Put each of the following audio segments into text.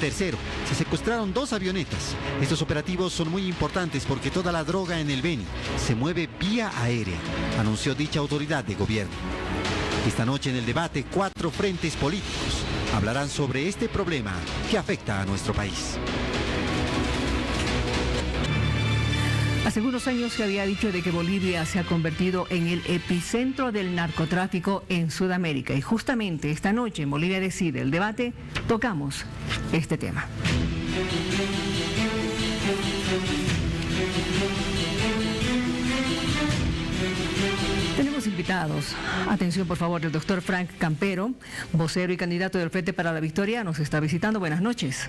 tercero. Se secuestraron 2 avionetas. Estos operativos son muy importantes porque toda la droga en el Beni se mueve vía aérea, anunció dicha autoridad de gobierno. Esta noche en el debate, 4 frentes políticos hablarán sobre este problema que afecta a nuestro país. Hace unos años se había dicho de que Bolivia se ha convertido en el epicentro del narcotráfico en Sudamérica. Y justamente esta noche en Bolivia Decide, el debate, tocamos este tema. Tenemos invitados. Atención, por favor, el doctor Frank Campero, vocero y candidato del Frente para la Victoria, nos está visitando. Buenas noches.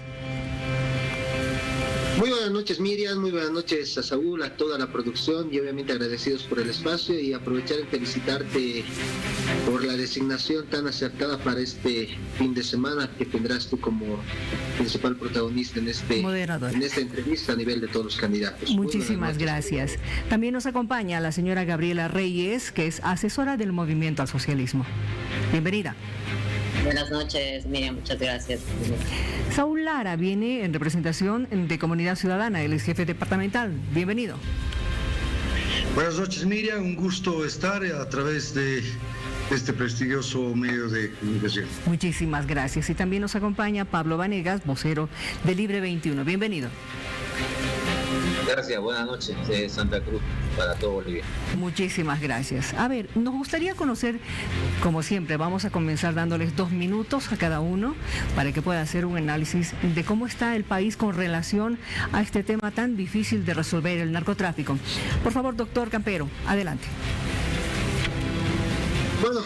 Muy buenas noches, Miriam, muy buenas noches a Saúl, a toda la producción y obviamente agradecidos por el espacio y aprovechar en felicitarte por la designación tan acertada para este fin de semana que tendrás tú como principal protagonista en esta entrevista a nivel de todos los candidatos. Muchísimas gracias. También nos acompaña la señora Gabriela Reyes, que es asesora del Movimiento al Socialismo. Bienvenida. Buenas noches, Miriam, muchas gracias. Saúl Lara viene en representación de Comunidad Ciudadana, él es jefe departamental. Bienvenido. Buenas noches, Miriam, un gusto estar a través de este prestigioso medio de comunicación. Muchísimas gracias. Y también nos acompaña Pablo Vanegas, vocero de Libre 21. Bienvenido. Gracias, buenas noches de Santa Cruz para todo Bolivia. Muchísimas gracias. A ver, nos gustaría conocer, como siempre, vamos a comenzar dándoles 2 minutos a cada uno para que pueda hacer un análisis de cómo está el país con relación a este tema tan difícil de resolver, el narcotráfico. Por favor, doctor Campero, adelante. Bueno,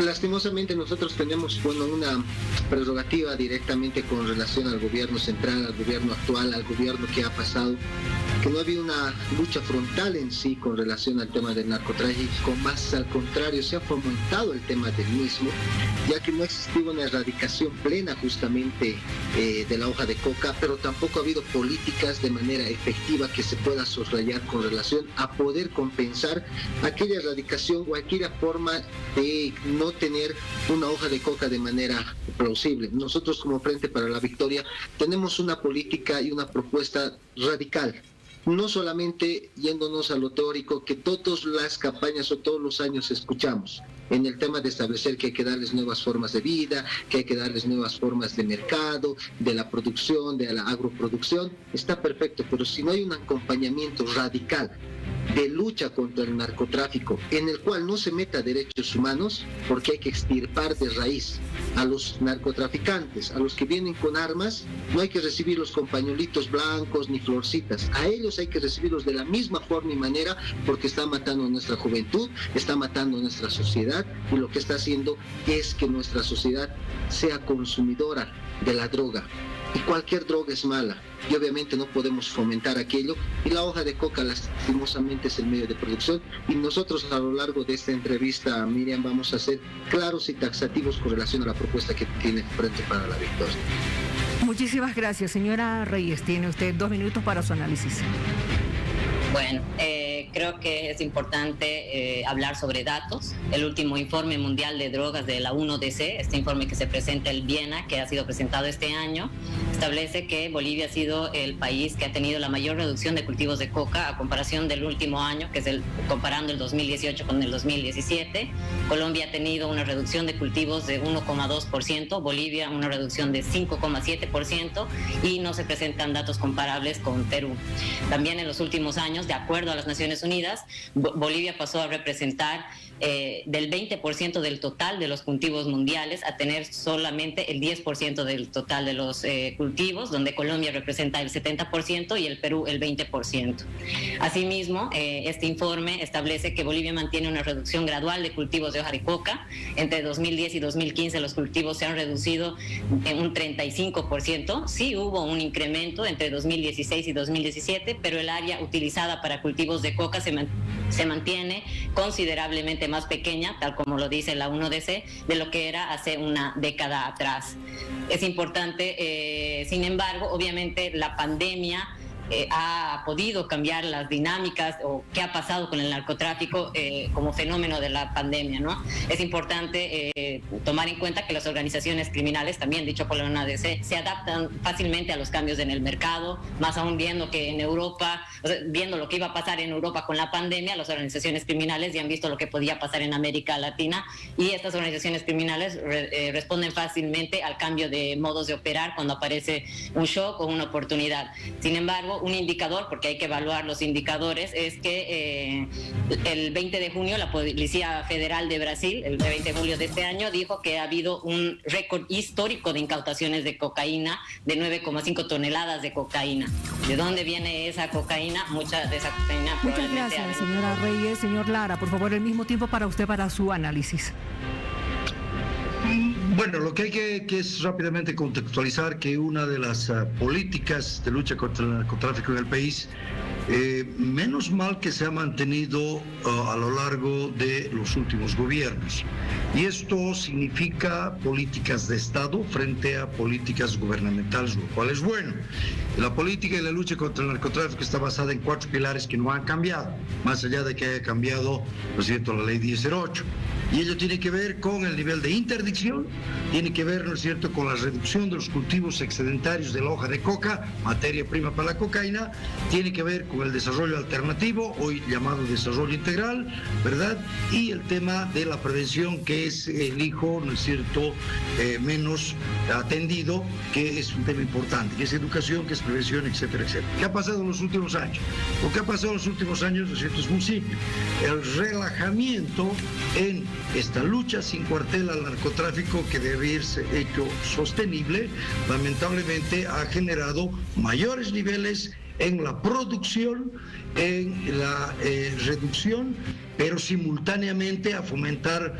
lastimosamente nosotros tenemos una prerrogativa directamente con relación al gobierno central, al gobierno actual, al gobierno que ha pasado, que no había una lucha frontal en sí con relación al tema del narcotráfico, más al contrario, se ha fomentado el tema del mismo, ya que no ha existido una erradicación plena justamente de la hoja de coca, pero tampoco ha habido políticas de manera efectiva que se pueda soslayar con relación a poder compensar aquella erradicación o aquella forma de no tener una hoja de coca de manera plausible. Nosotros como Frente para la Victoria tenemos una política y una propuesta radical, no solamente yéndonos a lo teórico que todas las campañas o todos los años escuchamos, en el tema de establecer que hay que darles nuevas formas de vida, que hay que darles nuevas formas de mercado, de la producción, de la agroproducción, está perfecto, pero si no hay un acompañamiento radical de lucha contra el narcotráfico, en el cual no se meta derechos humanos, porque hay que extirpar de raíz a los narcotraficantes, a los que vienen con armas, no hay que recibirlos con pañuelitos blancos ni florcitas, a ellos hay que recibirlos de la misma forma y manera, porque está matando a nuestra juventud, está matando a nuestra sociedad, y lo que está haciendo es que nuestra sociedad sea consumidora de la droga, y cualquier droga es mala, y obviamente no podemos fomentar aquello, y la hoja de coca lastimosamente es el medio de producción, y nosotros a lo largo de esta entrevista, Miriam, vamos a ser claros y taxativos con relación a la propuesta que tiene Frente para la Victoria. Muchísimas gracias, señora Reyes, tiene usted 2 minutos para su análisis. Bueno, creo que es importante hablar sobre datos. El último informe mundial de drogas de la 1DC, este informe que se presenta el Viena, que ha sido presentado este año, establece que Bolivia ha sido el país que ha tenido la mayor reducción de cultivos de coca a comparación del último año, que es comparando el 2018 con el 2017. Colombia ha tenido una reducción de cultivos de 1,2%, Bolivia una reducción de 5,7% y no se presentan datos comparables con Perú. También en los últimos años, de acuerdo a las Naciones Unidas, Bolivia pasó a representar del 20% del total de los cultivos mundiales a tener solamente el 10% del total de los cultivos, donde Colombia representa el 70% y el Perú el 20%. Asimismo, este informe establece que Bolivia mantiene una reducción gradual de cultivos de hoja de coca. Entre 2010 y 2015 los cultivos se han reducido en un 35%. Sí hubo un incremento entre 2016 y 2017, pero el área utilizada para cultivos de coca se mantiene considerablemente más pequeña, tal como lo dice la 1DC, de lo que era hace una década atrás. Es importante, sin embargo, obviamente la pandemia ha podido cambiar las dinámicas o qué ha pasado con el narcotráfico como fenómeno de la pandemia, ¿no? Es importante tomar en cuenta que las organizaciones criminales, también dicho por la UNADC, se adaptan fácilmente a los cambios en el mercado, más aún viendo que en Europa, viendo lo que iba a pasar en Europa con la pandemia, las organizaciones criminales ya han visto lo que podía pasar en América Latina, y estas organizaciones criminales responden fácilmente al cambio de modos de operar cuando aparece un shock o una oportunidad. Sin embargo, un indicador, porque hay que evaluar los indicadores, es que el 20 de junio la Policía Federal de Brasil, el 20 de julio de este año, dijo que ha habido un récord histórico de incautaciones de cocaína, de 9,5 toneladas de cocaína. ¿De dónde viene esa cocaína? Mucha de esa cocaína Muchas gracias, señora Reyes. Señor Lara, por favor, el mismo tiempo para usted, para su análisis. Bueno, lo que hay que es rápidamente contextualizar que una de las políticas de lucha contra el narcotráfico en el país, menos mal que se ha mantenido a lo largo de los últimos gobiernos. Y esto significa políticas de Estado frente a políticas gubernamentales, lo cual es bueno. La política y la lucha contra el narcotráfico está basada en 4 pilares que no han cambiado, más allá de que haya cambiado, por cierto, la ley 1008. Y ello tiene que ver con el nivel de interdicción, tiene que ver, ¿no es cierto?, con la reducción de los cultivos excedentarios de la hoja de coca, materia prima para la cocaína, tiene que ver con el desarrollo alternativo, hoy llamado desarrollo integral, ¿verdad? Y el tema de la prevención, que es el hijo, ¿no es cierto?, menos atendido, que es un tema importante, que es educación, que es prevención, etcétera, etcétera. ¿Qué ha pasado en los últimos años? Lo que ha pasado en los últimos años, ¿no es cierto?, es muy simple. El relajamiento en esta lucha sin cuartel al narcotráfico, que debe irse hecho sostenible, lamentablemente ha generado mayores niveles en la producción, en la reducción, pero simultáneamente a fomentar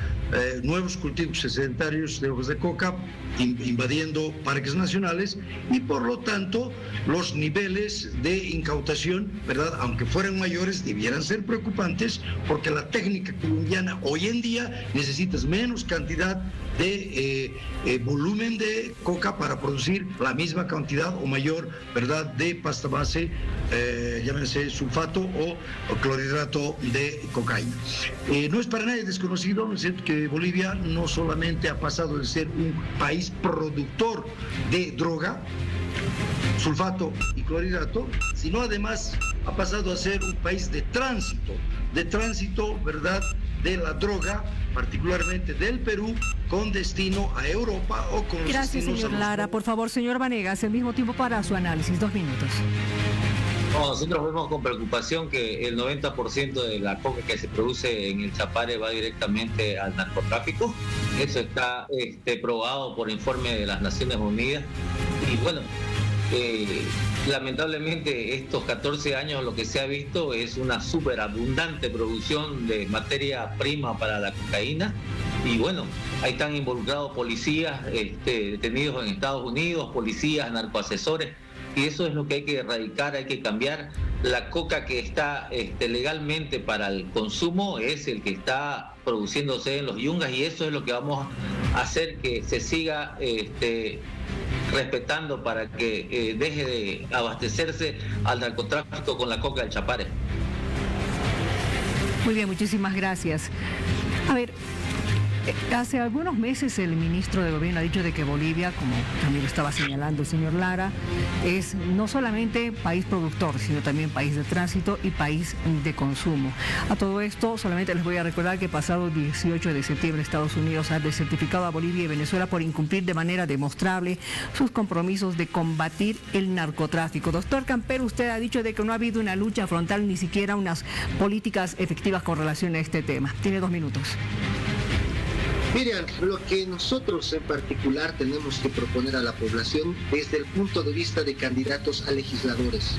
nuevos cultivos excedentarios de hojas de coca, invadiendo parques nacionales, y por lo tanto los niveles de incautación, ¿verdad?, aunque fueran mayores, debieran ser preocupantes, porque la técnica colombiana hoy en día necesitas menos cantidad de volumen de coca para producir la misma cantidad o mayor, ¿verdad?, de pasta base, llámense sulfato o clorhidrato de cocaína. No es para nadie desconocido, ¿no es cierto?, que Bolivia no solamente ha pasado de ser un país productor de droga, sulfato y clorhidrato, sino además ha pasado a ser un país de tránsito, ¿verdad?, de la droga, particularmente del Perú, con destino a Europa o con los Gracias, destinos señor Lara. Por favor, señor Vanegas, el mismo tiempo para su análisis, 2 minutos. Nosotros vemos con preocupación que el 90% de la coca que se produce en el Chapare va directamente al narcotráfico. Eso está probado por informe de las Naciones Unidas. Y bueno, lamentablemente estos 14 años lo que se ha visto es una superabundante producción de materia prima para la cocaína. Y bueno, ahí están involucrados policías detenidos en Estados Unidos, policías, narcoasesores. Y eso es lo que hay que erradicar, hay que cambiar. La coca que está legalmente para el consumo es el que está produciéndose en los yungas, y eso es lo que vamos a hacer que se siga respetando para que deje de abastecerse al narcotráfico con la coca del Chapare. Muy bien, muchísimas gracias. A ver, hace algunos meses el ministro de Gobierno ha dicho de que Bolivia, como también lo estaba señalando el señor Lara, es no solamente país productor, sino también país de tránsito y país de consumo. A todo esto, solamente les voy a recordar que pasado 18 de septiembre Estados Unidos ha desertificado a Bolivia y Venezuela por incumplir de manera demostrable sus compromisos de combatir el narcotráfico. Doctor Campero, usted ha dicho de que no ha habido una lucha frontal, ni siquiera unas políticas efectivas con relación a este tema. Tiene 2 minutos. Miriam, lo que nosotros en particular tenemos que proponer a la población desde el punto de vista de candidatos a legisladores.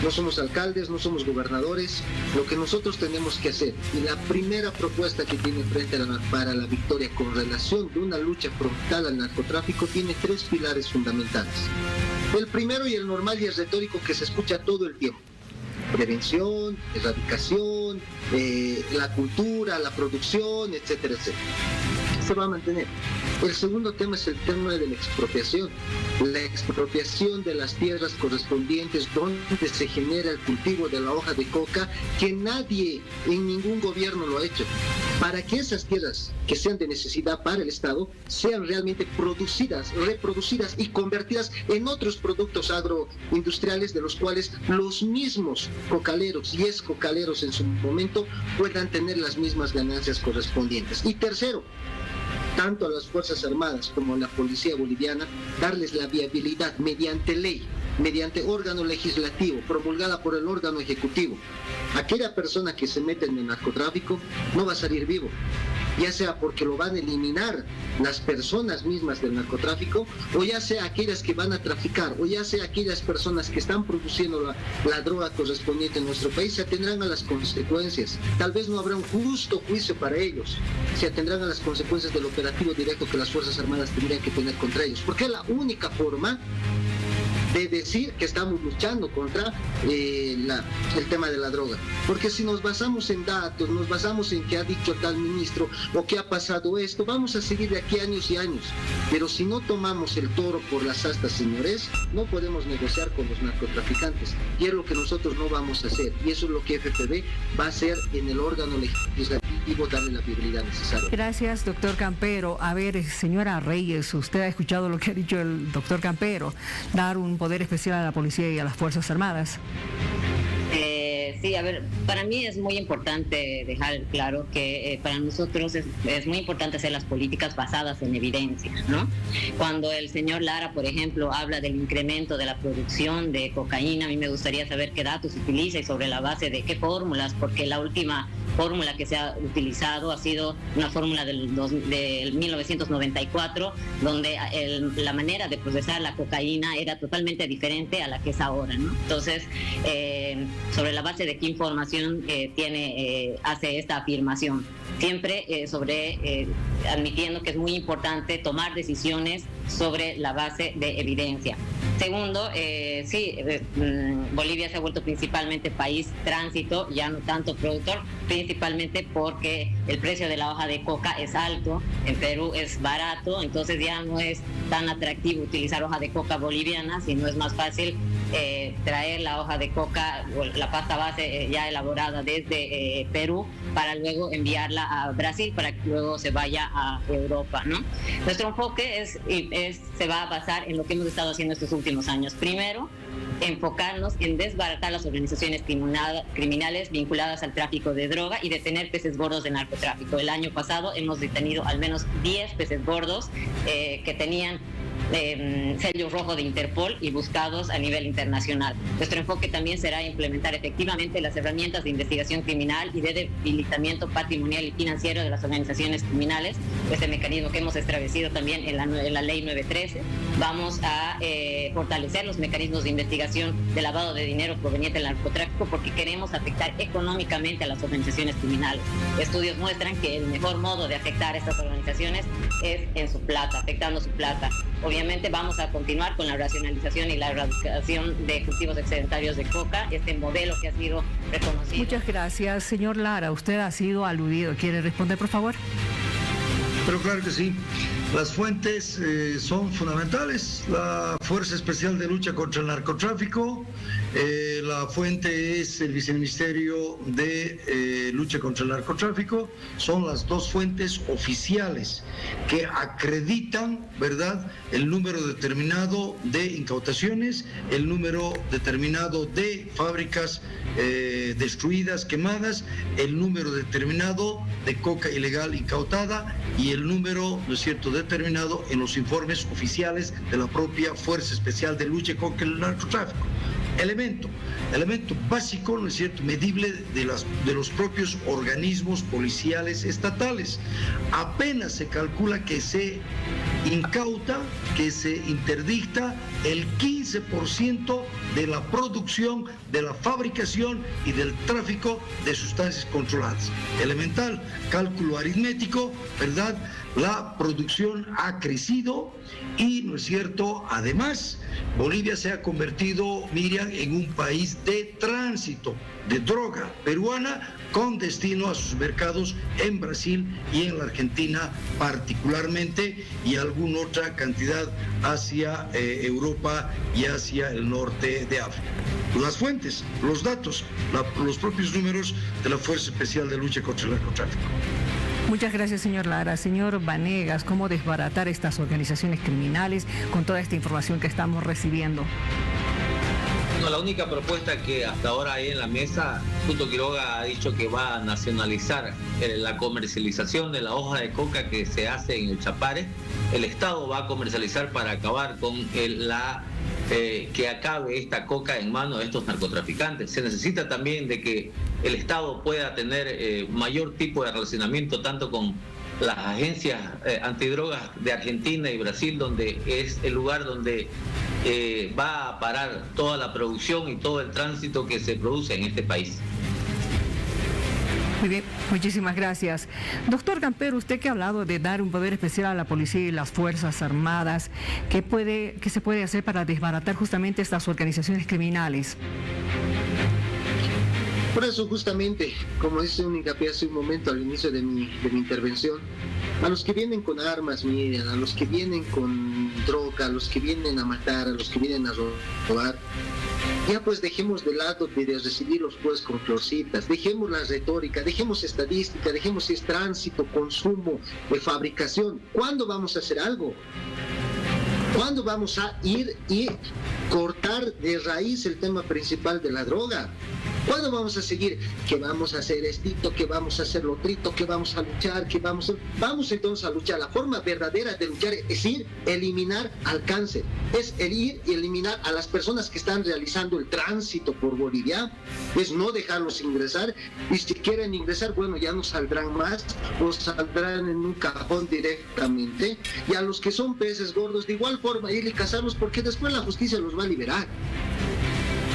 No somos alcaldes, no somos gobernadores, lo que nosotros tenemos que hacer, y la primera propuesta que tiene frente para la victoria con relación de una lucha frontal al narcotráfico tiene 3 pilares fundamentales. El primero, y el normal y el retórico que se escucha todo el tiempo: prevención, erradicación, la cultura, la producción, etcétera, etcétera. se va a mantener. El segundo tema es el tema de la expropiación de las tierras correspondientes donde se genera el cultivo de la hoja de coca, que nadie en ningún gobierno lo ha hecho, para que esas tierras que sean de necesidad para el Estado sean realmente producidas, reproducidas y convertidas en otros productos agroindustriales de los cuales los mismos cocaleros y excocaleros en su momento puedan tener las mismas ganancias correspondientes. Y tercero, tanto a las Fuerzas Armadas como a la Policía Boliviana, darles la viabilidad mediante ley, mediante órgano legislativo, promulgada por el órgano ejecutivo. Aquella persona que se mete en el narcotráfico no va a salir vivo, ya sea porque lo van a eliminar las personas mismas del narcotráfico, o ya sea aquellas que van a traficar, o ya sea aquellas personas que están produciendo la droga correspondiente en nuestro país, se atendrán a las consecuencias. Tal vez no habrá un justo juicio para ellos, se atendrán a las consecuencias del operativo directo que las Fuerzas Armadas tendrían que tener contra ellos, porque es la única forma de decir que estamos luchando contra el tema de la droga. Porque si nos basamos en datos, nos basamos en que ha dicho tal ministro o que ha pasado esto, vamos a seguir de aquí años y años. Pero si no tomamos el toro por las astas, señores, no podemos negociar con los narcotraficantes. Y es lo que nosotros no vamos a hacer. Y eso es lo que FPV va a hacer en el órgano legislativo, darle la viabilidad necesaria. Gracias, doctor Campero. A ver, señora Reyes, usted ha escuchado lo que ha dicho el doctor Campero, dar un poder especial a la policía y a las Fuerzas Armadas. Sí, a ver, para mí es muy importante dejar claro que para nosotros es muy importante hacer las políticas basadas en evidencia, ¿no? Cuando el señor Lara, por ejemplo, habla del incremento de la producción de cocaína, a mí me gustaría saber qué datos utiliza y sobre la base de qué fórmulas, porque la última fórmula que se ha utilizado ha sido una fórmula del 1994, donde la manera de procesar la cocaína era totalmente diferente a la que es ahora, ¿no? Entonces, sobre la base de qué información hace esta afirmación, siempre admitiendo que es muy importante tomar decisiones sobre la base de evidencia. Segundo, Bolivia se ha vuelto principalmente país tránsito, ya no tanto productor, principalmente porque el precio de la hoja de coca es alto, en Perú es barato, entonces ya no es tan atractivo utilizar hoja de coca boliviana, sino es más fácil traer la hoja de coca o la pasta base ya elaborada desde Perú para luego enviarla a Brasil para que luego se vaya a Europa, ¿no? Nuestro enfoque se va a basar en lo que hemos estado haciendo estos últimos años. Primero, enfocarnos en desbaratar las organizaciones criminales vinculadas al tráfico de droga y detener peces gordos de narcotráfico. El año pasado hemos detenido al menos 10 peces gordos que tenían sello rojo de Interpol y buscados a nivel internacional. Nuestro enfoque también será implementar efectivamente las herramientas de investigación criminal y de debilitamiento patrimonial y financiero de las organizaciones criminales, este mecanismo que hemos establecido también en la ley 913. Vamos a fortalecer los mecanismos de investigación de lavado de dinero proveniente del narcotráfico porque queremos afectar económicamente a las organizaciones criminales. Estudios muestran que el mejor modo de afectar a estas organizaciones es en su plata, afectando su plata. Obviamente vamos a continuar con la racionalización y la erradicación de cultivos excedentarios de coca, este modelo que ha sido reconocido. Muchas gracias, señor Lara. Usted ha sido aludido. ¿Quiere responder, por favor? Pero claro que sí. Las fuentes son fundamentales. La Fuerza Especial de Lucha contra el Narcotráfico, la fuente es el Viceministerio de Lucha contra el Narcotráfico. Son las dos fuentes oficiales que acreditan, ¿verdad?, el número determinado de incautaciones, el número determinado de fábricas destruidas, quemadas, el número determinado de coca ilegal incautada y el número, ¿no es cierto?, determinado en los informes oficiales de la propia Fuerza Especial de Lucha contra el Narcotráfico. Elemento básico, ¿no es cierto?, medible de los propios organismos policiales estatales. Apenas se calcula que se incauta, que se interdicta el 15% de la producción, de la fabricación y del tráfico de sustancias controladas. Elemental, cálculo aritmético, ¿verdad? la producción ha crecido y, ¿no es cierto?, además, Bolivia se ha convertido, Miriam, en un país de tránsito de droga peruana con destino a sus mercados en Brasil y en la Argentina particularmente, y alguna otra cantidad hacia Europa y hacia el norte de África. Las fuentes, los datos, los propios números de la Fuerza Especial de Lucha contra el Narcotráfico. Muchas gracias, señor Lara. Señor Vanegas, ¿cómo desbaratar estas organizaciones criminales con toda esta información que estamos recibiendo? No, la única propuesta que hasta ahora hay en la mesa, Tuto Quiroga ha dicho que va a nacionalizar la comercialización de la hoja de coca que se hace en el Chapare. El Estado va a comercializar para acabar con que acabe esta coca en manos de estos narcotraficantes. Se necesita también de que el Estado pueda tener mayor tipo de relacionamiento tanto con las agencias antidrogas de Argentina y Brasil, donde es el lugar donde va a parar toda la producción y todo el tránsito que se produce en este país. Muy bien, muchísimas gracias. Doctor Campero, usted que ha hablado de dar un poder especial a la policía y las Fuerzas Armadas, ¿qué se puede hacer para desbaratar justamente estas organizaciones criminales? Por eso justamente, como hice un hincapié hace un momento al inicio de mi intervención, a los que vienen con armas, Miriam, a los que vienen con droga, a los que vienen a matar, a los que vienen a robar, ya pues dejemos de lado de recibirlos pues con florcitas, dejemos la retórica, dejemos estadística, dejemos si es tránsito, consumo, fabricación. ¿Cuándo vamos a hacer algo? ¿Cuándo vamos a ir y cortar de raíz el tema principal de la droga? ¿Cuándo vamos a seguir? Que vamos a hacer esto, que vamos a hacer lo otro, que vamos a luchar, Vamos entonces a luchar. La forma verdadera de luchar es ir, eliminar al cáncer. Es el ir y eliminar a las personas que están realizando el tránsito por Bolivia. Es no dejarlos ingresar. Y si quieren ingresar, bueno, ya no saldrán más. O saldrán en un cajón directamente. Y a los que son peces gordos, de igual forma, ir y cazarlos, porque después la justicia los va a liberar.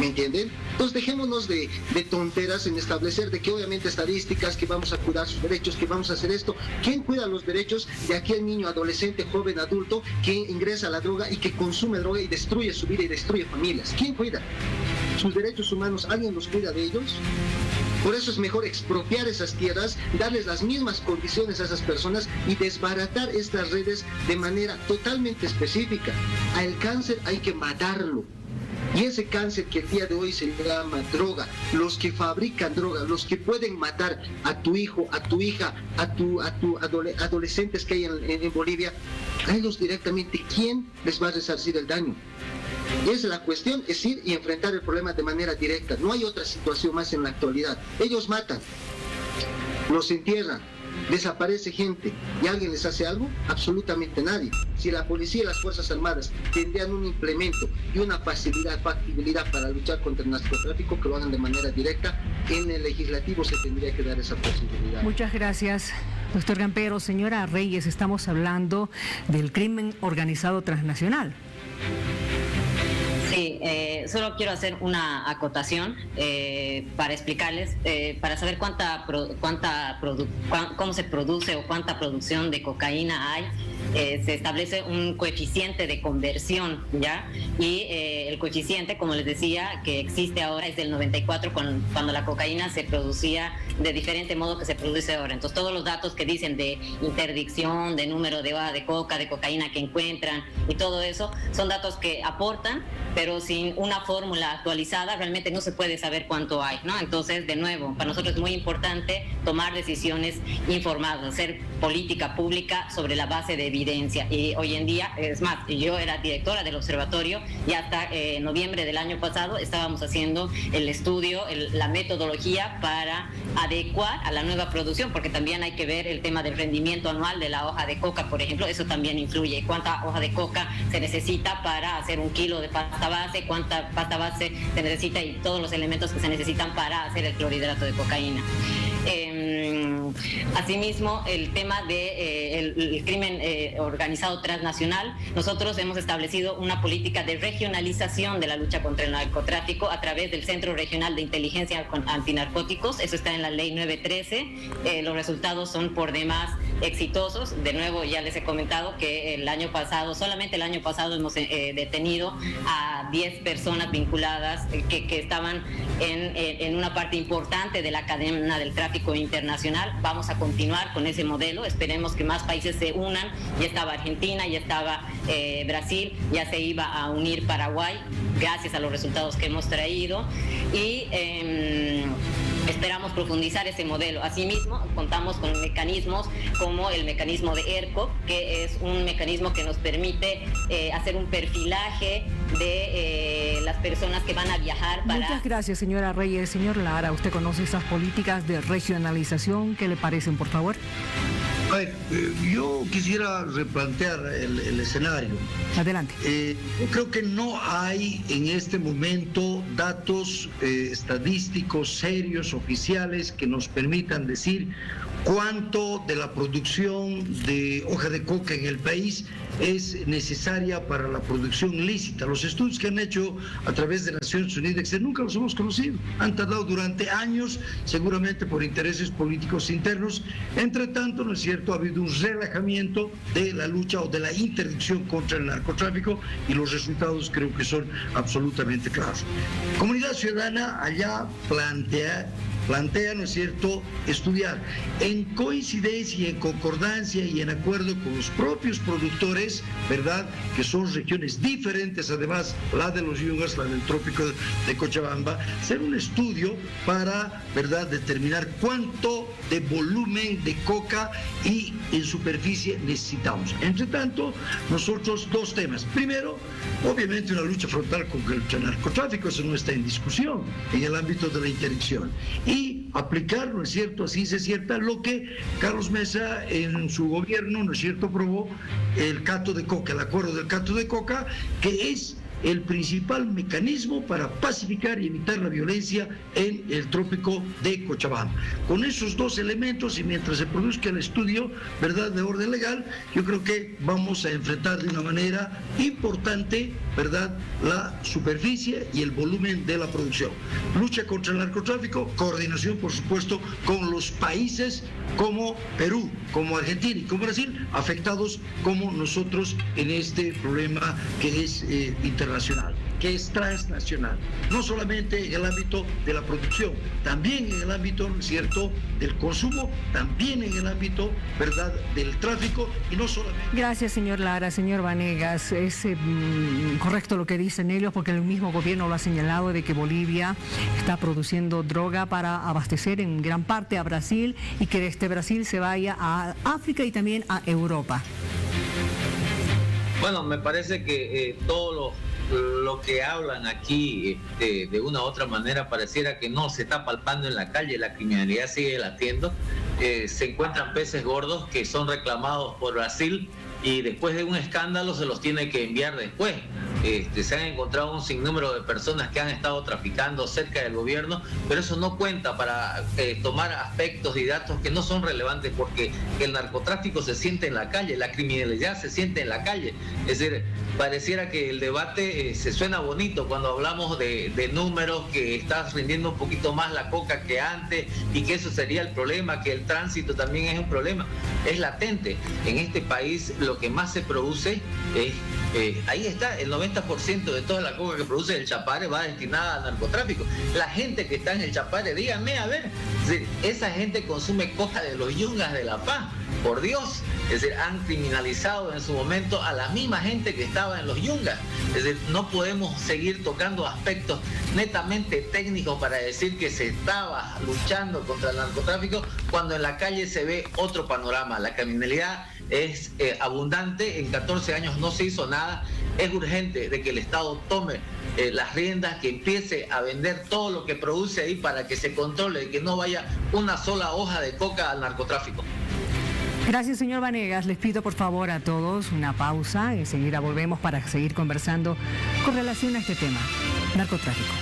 ¿Me entienden? Entonces dejémonos de tonteras en establecer de que obviamente estadísticas, que vamos a cuidar sus derechos, que vamos a hacer esto. ¿Quién cuida los derechos de aquel niño, adolescente, joven, adulto que ingresa a la droga y que consume droga y destruye su vida y destruye familias? ¿Quién cuida sus derechos humanos? ¿Alguien los cuida de ellos? Por eso es mejor expropiar esas tierras, darles las mismas condiciones a esas personas y desbaratar estas redes de manera totalmente específica. Al cáncer hay que matarlo. Y ese cáncer que el día de hoy se llama droga, los que fabrican droga, los que pueden matar a tu hijo, a tu hija, a tu adolescentes que hay en Bolivia, a ellos directamente, ¿quién les va a resarcir el daño? Y esa es la cuestión, es ir y enfrentar el problema de manera directa. No hay otra situación más en la actualidad. Ellos matan, los entierran, desaparece gente y alguien les hace algo, absolutamente nadie. Si la policía y las Fuerzas Armadas tendrían un implemento y una factibilidad para luchar contra el narcotráfico, que lo hagan de manera directa, en el legislativo se tendría que dar esa posibilidad. Muchas gracias, doctor Campero. Señora Reyes, estamos hablando del crimen organizado transnacional. Sí, solo quiero hacer una acotación para explicarles, para saber cómo se produce o cuánta producción de cocaína hay. Se establece un coeficiente de conversión, ¿ya? Y el coeficiente, como les decía, que existe ahora es del 94, cuando la cocaína se producía de diferente modo que se produce ahora. Entonces, todos los datos que dicen de interdicción, de número de hoja de coca, de cocaína que encuentran y todo eso, son datos que aportan, pero sin una fórmula actualizada realmente no se puede saber cuánto hay, ¿no? Entonces, de nuevo, para nosotros es muy importante tomar decisiones informadas, hacer política pública sobre la base de evidencia. Y hoy en día, es más, yo era directora del observatorio y hasta noviembre del año pasado estábamos haciendo el estudio, la metodología para adecuar a la nueva producción, porque también hay que ver el tema del rendimiento anual de la hoja de coca, por ejemplo. Eso también influye. ¿Cuánta hoja de coca se necesita para hacer un kilo de pasta base? ¿Cuánta pasta base se necesita? Y todos los elementos que se necesitan para hacer el clorhidrato de cocaína. Asimismo, el tema del crimen organizado transnacional, nosotros hemos establecido una política de regionalización de la lucha contra el narcotráfico a través del Centro Regional de Inteligencia Antinarcóticos. Eso está en la Ley 913. Los resultados son por demás exitosos. De nuevo, ya les he comentado que solamente el año pasado hemos detenido a 10 personas vinculadas que estaban en una parte importante de la cadena del tráfico internacional. Vamos a continuar con ese modelo, esperemos que más países se unan. Ya estaba Argentina, ya estaba Brasil, ya se iba a unir Paraguay, gracias a los resultados que hemos traído, y esperamos profundizar ese modelo. Asimismo, contamos con mecanismos como el mecanismo de ERCO, que es un mecanismo que nos permite hacer un perfilaje de las personas que van a viajar para... Muchas gracias, señora Reyes. Señor Lara, ¿usted conoce esas políticas de regionalización? ¿Qué le parecen, por favor? A ver, yo quisiera replantear el escenario. Adelante. Yo creo que no hay en este momento datos estadísticos serios, oficiales, que nos permitan decir cuánto de la producción de hoja de coca en el país es necesaria para la producción lícita. Los estudios que han hecho a través de Naciones Unidas nunca los hemos conocido. Han tardado durante años, seguramente por intereses políticos internos. Entre tanto, ¿no es cierto?, ha habido un relajamiento de la lucha o de la interdicción contra el narcotráfico y los resultados creo que son absolutamente claros. Comunidad Ciudadana allá plantea, ¿no es cierto?, estudiar en coincidencia y en concordancia y en acuerdo con los propios productores, ¿verdad?, que son regiones diferentes, además la de los Yungas, la del trópico de Cochabamba, hacer un estudio para, ¿verdad?, determinar cuánto de volumen de coca y en superficie necesitamos. Entre tanto, nosotros dos temas. Primero, obviamente una lucha frontal contra el narcotráfico, eso no está en discusión en el ámbito de la interdicción. Y aplicar, ¿no es cierto?, así se cierta lo que Carlos Mesa en su gobierno, ¿no es cierto?, aprobó el Cato de Coca, el acuerdo del Cato de Coca, que es el principal mecanismo para pacificar y evitar la violencia en el trópico de Cochabamba. Con esos dos elementos y mientras se produzca el estudio, ¿verdad?, de orden legal, yo creo que vamos a enfrentar de una manera importante, ¿verdad?, la superficie y el volumen de la producción. Lucha contra el narcotráfico, coordinación, por supuesto, con los países como Perú, como Argentina y como Brasil, afectados como nosotros en este problema que es internacional, que es transnacional, no solamente en el ámbito de la producción, también en el ámbito, ¿no es cierto?, del consumo, también en el ámbito, ¿verdad?, del tráfico y no solamente... Gracias, señor Lara. Señor Vanegas, es correcto lo que dicen ellos, porque el mismo gobierno lo ha señalado de que Bolivia está produciendo droga para abastecer en gran parte a Brasil y que desde Brasil se vaya a África y también a Europa. Bueno, me parece que todo lo que hablan aquí de una u otra manera pareciera que no se está palpando en la calle, la criminalidad sigue latiendo, se encuentran peces gordos que son reclamados por Brasil y después de un escándalo se los tiene que enviar después. Se han encontrado un sinnúmero de personas que han estado traficando cerca del gobierno, pero eso no cuenta para tomar aspectos y datos que no son relevantes, porque el narcotráfico se siente en la calle, la criminalidad se siente en la calle. Es decir, pareciera que el debate se suena bonito cuando hablamos de números, que está rindiendo un poquito más la coca que antes y que eso sería el problema, que el tránsito también es un problema. Es latente. En este país lo que más se produce es... ahí está, el 90% de toda la coca que produce el Chapare va destinada al narcotráfico. La gente que está en el Chapare, díganme, a ver, esa gente consume coca de los Yungas de La Paz, por Dios. Es decir, han criminalizado en su momento a la misma gente que estaba en los Yungas. Es decir, no podemos seguir tocando aspectos netamente técnicos para decir que se estaba luchando contra el narcotráfico cuando en la calle se ve otro panorama. La criminalidad es abundante, en 14 años no se hizo nada. Es urgente de que el Estado tome las riendas, que empiece a vender todo lo que produce ahí para que se controle y que no vaya una sola hoja de coca al narcotráfico. Gracias, señor Vanegas. Les pido por favor a todos una pausa. Enseguida volvemos para seguir conversando con relación a este tema, narcotráfico.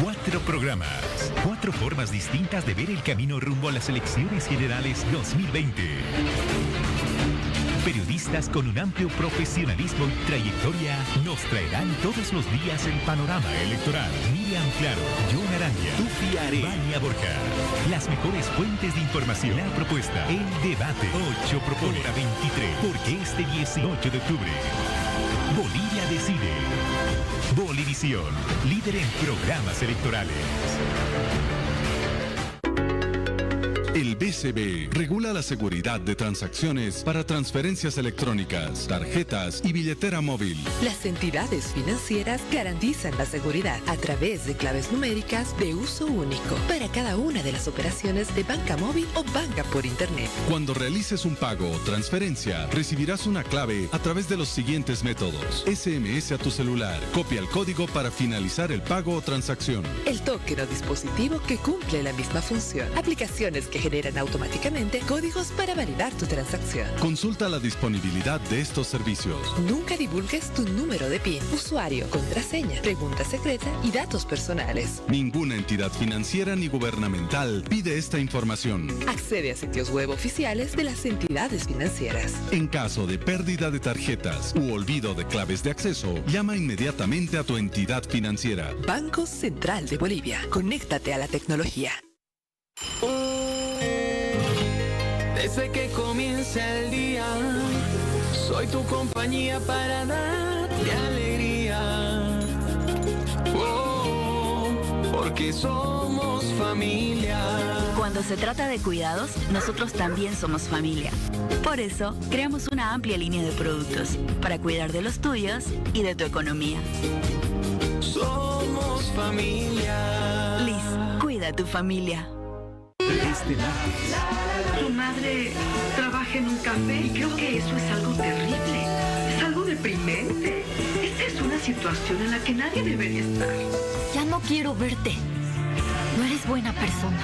Cuatro programas, 4 formas distintas de ver el camino rumbo a las elecciones generales 2020. Periodistas con un amplio profesionalismo y trayectoria nos traerán todos los días el panorama electoral. Miriam Claro, John Arania, Tufi Are, Vania Borja. Las mejores fuentes de información. La propuesta, el debate. 8 propone. Hora 23. Porque este 18 de octubre, Bolivia decide. Bolivisión, líder en programas electorales. El BCB regula la seguridad de transacciones para transferencias electrónicas, tarjetas y billetera móvil. Las entidades financieras garantizan la seguridad a través de claves numéricas de uso único para cada una de las operaciones de banca móvil o banca por internet. Cuando realices un pago o transferencia, recibirás una clave a través de los siguientes métodos. SMS a tu celular. Copia el código para finalizar el pago o transacción. El token o dispositivo que cumple la misma función. Aplicaciones que generan automáticamente códigos para validar tu transacción. Consulta la disponibilidad de estos servicios. Nunca divulgues tu número de PIN, usuario, contraseña, pregunta secreta y datos personales. Ninguna entidad financiera ni gubernamental pide esta información. Accede a sitios web oficiales de las entidades financieras. En caso de pérdida de tarjetas u olvido de claves de acceso, llama inmediatamente a tu entidad financiera. Banco Central de Bolivia. Conéctate a la tecnología. Desde que comienza el día, soy tu compañía para darte alegría. Oh, porque somos familia. Cuando se trata de cuidados, nosotros también somos familia. Por eso, creamos una amplia línea de productos para cuidar de los tuyos y de tu economía. Somos familia. Liz, cuida a tu familia. Este martes. Tu madre trabaja en un café y creo que eso es algo terrible. Es algo deprimente. Esta es una situación en la que nadie debería estar. Ya no quiero verte. No eres buena persona.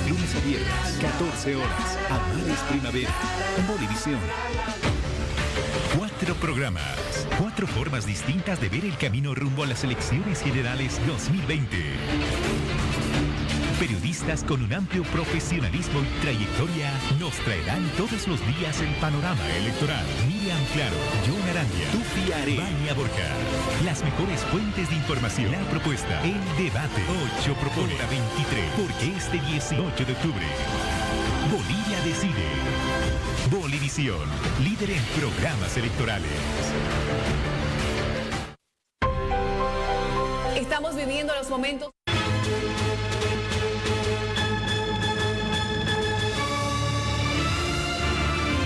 Lunes a viernes, 14 horas. Amares Primavera. En Bolivisión. 4 programas. 4 formas distintas de ver el camino rumbo a las elecciones generales 2020. Periodistas con un amplio profesionalismo y trayectoria nos traerán todos los días el panorama electoral. Miriam Claro, John Arania, Tufi Are, Vania Borja. Las mejores fuentes de información. La propuesta, el debate. 8 propone. Hora 23. Porque este 18 de octubre, Bolivia decide. Bolivisión, líder en programas electorales. Estamos viviendo los momentos.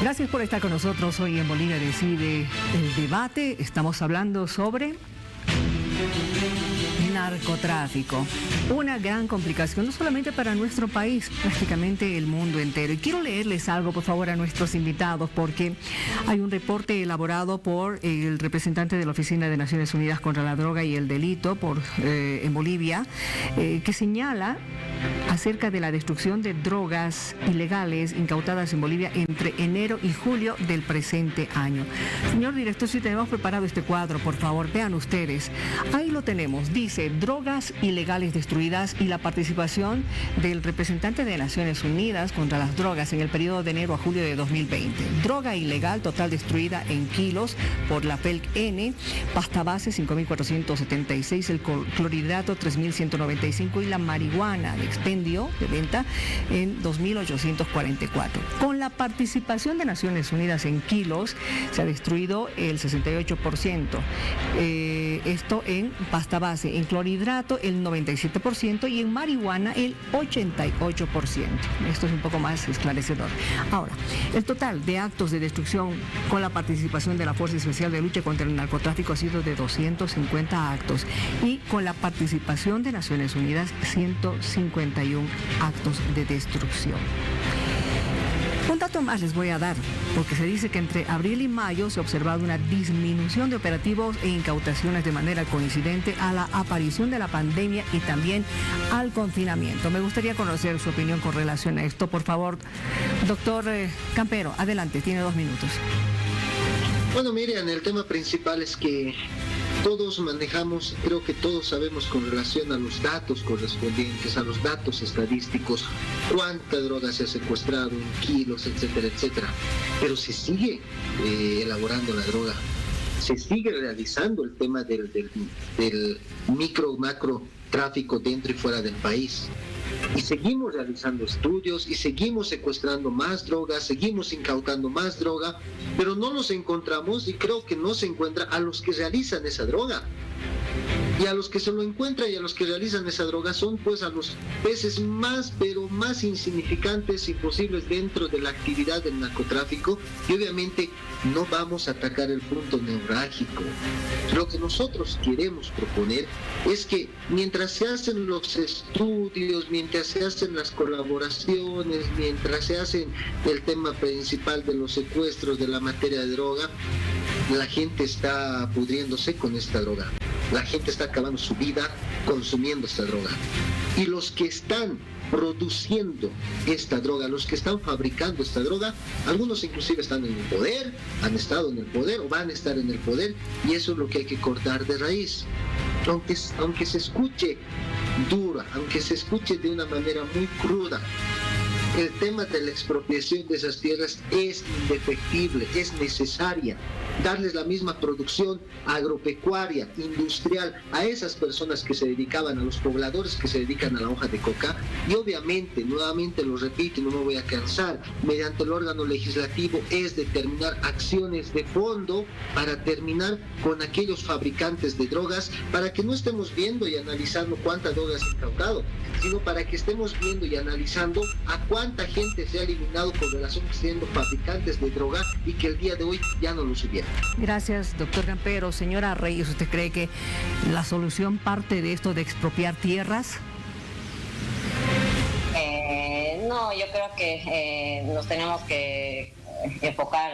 Gracias por estar con nosotros hoy en Bolivia Decide el debate. Estamos hablando sobre narcotráfico. Una gran complicación, no solamente para nuestro país, prácticamente el mundo entero. Y quiero leerles algo, por favor, a nuestros invitados, porque hay un reporte elaborado por el representante de la Oficina de Naciones Unidas contra la Droga y el Delito en Bolivia, que señala acerca de la destrucción de drogas ilegales incautadas en Bolivia entre enero y julio del presente año. Señor director, si tenemos preparado este cuadro, por favor, vean ustedes. Ahí lo tenemos. Dice, drogas ilegales destruidas y la participación del representante de Naciones Unidas contra las drogas en el periodo de enero a julio de 2020. Droga ilegal total destruida en kilos por la FELC-N, pasta base 5.476, el clorhidrato 3.195 y la marihuana de expendio de venta en 2.844. Con la participación de Naciones Unidas en kilos se ha destruido el 68%. Esto en pasta base, en clorhidrato el 97% y en marihuana el 88%. Esto es un poco más esclarecedor. Ahora, el total de actos de destrucción con la participación de la Fuerza Especial de Lucha contra el Narcotráfico ha sido de 250 actos y con la participación de Naciones Unidas 151 actos de destrucción. Un dato más les voy a dar, porque se dice que entre abril y mayo se ha observado una disminución de operativos e incautaciones de manera coincidente a la aparición de la pandemia y también al confinamiento. Me gustaría conocer su opinión con relación a esto. Por favor, doctor Campero, adelante, tiene 2 minutos. Bueno, Miriam, el tema principal es que Todos manejamos, creo que todos sabemos con relación a los datos correspondientes, a los datos estadísticos, cuánta droga se ha secuestrado, en kilos, etcétera, etcétera. Pero se sigue elaborando la droga, se sigue realizando el tema del macro tráfico dentro y fuera del país. Y seguimos realizando estudios y seguimos secuestrando más drogas, seguimos incautando más droga, pero no nos encontramos, y creo que no se encuentra, a los que realizan esa droga. Y a los que se lo encuentran y a los que realizan esa droga son pues a los peces más, pero más insignificantes y posibles dentro de la actividad del narcotráfico, y obviamente no vamos a atacar el punto neurálgico. Lo que nosotros queremos proponer es que mientras se hacen los estudios, mientras se hacen las colaboraciones, mientras se hacen el tema principal de los secuestros de la materia de droga, la gente está pudriéndose con esta droga. La gente está acabando su vida consumiendo esta droga. Y los que están produciendo esta droga, los que están fabricando esta droga, algunos inclusive están en el poder, han estado en el poder o van a estar en el poder, y eso es lo que hay que cortar de raíz. Aunque se escuche dura, aunque se escuche de una manera muy cruda, el tema de la expropiación de esas tierras es indefectible, es necesaria. Darles la misma producción agropecuaria, industrial, a esas personas que se dedicaban, a los pobladores que se dedican a la hoja de coca, y obviamente, nuevamente lo repito y no me voy a cansar, mediante el órgano legislativo es determinar acciones de fondo para terminar con aquellos fabricantes de drogas, para que no estemos viendo y analizando cuánta droga se ha incautado, sino para que estemos viendo y analizando a cuánta gente se ha eliminado con relación siendo fabricantes de droga y que el día de hoy ya no los hubiera. Gracias, doctor Campero. Señora Reyes, ¿usted cree que la solución parte de esto de expropiar tierras? No, yo creo que nos tenemos que enfocar,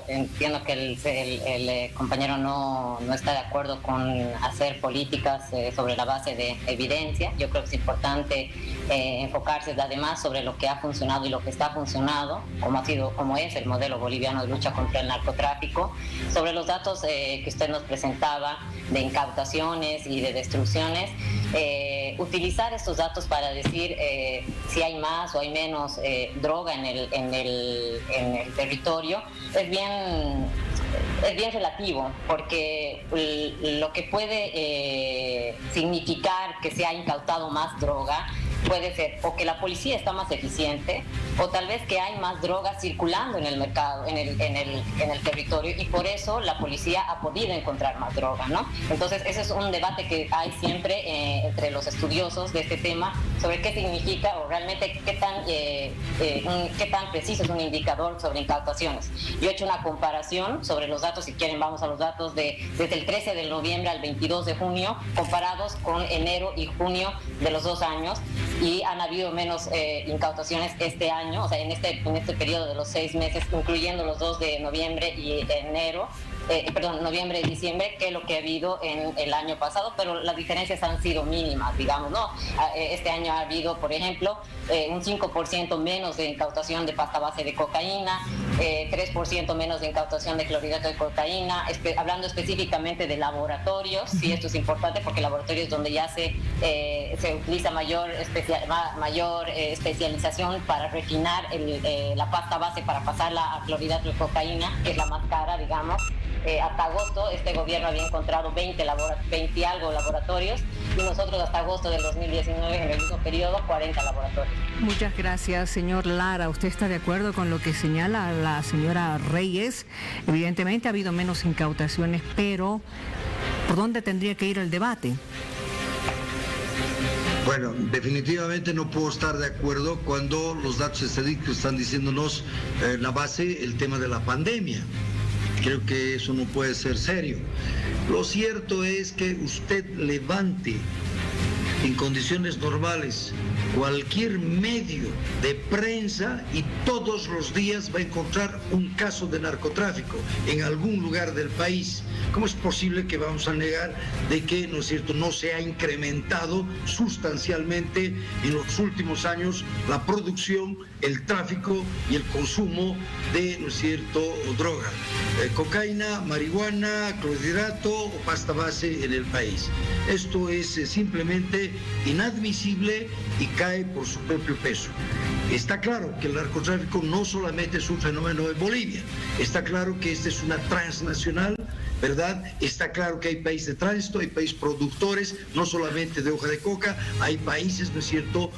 entiendo que el compañero no está de acuerdo con hacer políticas sobre la base de evidencia. Yo creo que es importante enfocarse además sobre lo que ha funcionado y lo que está funcionando, como es el modelo boliviano de lucha contra el narcotráfico. Sobre los datos que usted nos presentaba de incautaciones y de destrucciones, utilizar estos datos para decir si hay más o hay menos droga en el territorio es bien relativo, porque lo que puede significar que se ha incautado más droga puede ser o que la policía está más eficiente, o tal vez que hay más drogas circulando en el mercado, en el territorio, y por eso la policía ha podido encontrar más droga, ¿no? Entonces ese es un debate que hay siempre entre los estudiosos de este tema sobre qué significa o realmente qué tan preciso es un indicador sobre incautaciones. Yo he hecho una comparación sobre los datos, si quieren vamos a los datos desde el 13 de noviembre al 22 de junio, comparados con enero y junio de los 2 años, y han habido menos incautaciones este año, o sea, en este periodo de los 6 meses, incluyendo los 2 de noviembre y noviembre y diciembre, que lo que ha habido en el año pasado, pero las diferencias han sido mínimas, digamos, ¿no? Este año ha habido, por ejemplo, un 5% menos de incautación de pasta base de cocaína, 3% menos de incautación de clorhidrato de cocaína, hablando específicamente de laboratorios. Sí, esto es importante porque laboratorios donde ya se utiliza mayor especialización para refinar la pasta base para pasarla a clorhidrato de cocaína, que es la más cara, digamos. Hasta agosto este gobierno había encontrado 20 y algo laboratorios, y nosotros hasta agosto del 2019, en el mismo periodo, 40 laboratorios. Muchas gracias, señor Lara. ¿Usted está de acuerdo con lo que señala la señora Reyes? Evidentemente ha habido menos incautaciones, pero ¿por dónde tendría que ir el debate? Bueno, definitivamente no puedo estar de acuerdo cuando los datos estadísticos están diciéndonos la base, el tema de la pandemia. Creo que eso no puede ser serio. Lo cierto es que usted levante en condiciones normales cualquier medio de prensa y todos los días va a encontrar un caso de narcotráfico en algún lugar del país. ¿Cómo es posible que vamos a negar de que, ¿no es cierto?, no se ha incrementado sustancialmente en los últimos años la producción el tráfico y el consumo de, ¿no es cierto?, droga, cocaína, marihuana, clorhidrato o pasta base en el país. Esto es simplemente inadmisible y cae por su propio peso. Está claro que el narcotráfico no solamente es un fenómeno en Bolivia, está claro que esta es una transnacional, ¿verdad? Está claro que hay países de tránsito, hay países productores, no solamente de hoja de coca, hay países, ¿no es cierto?,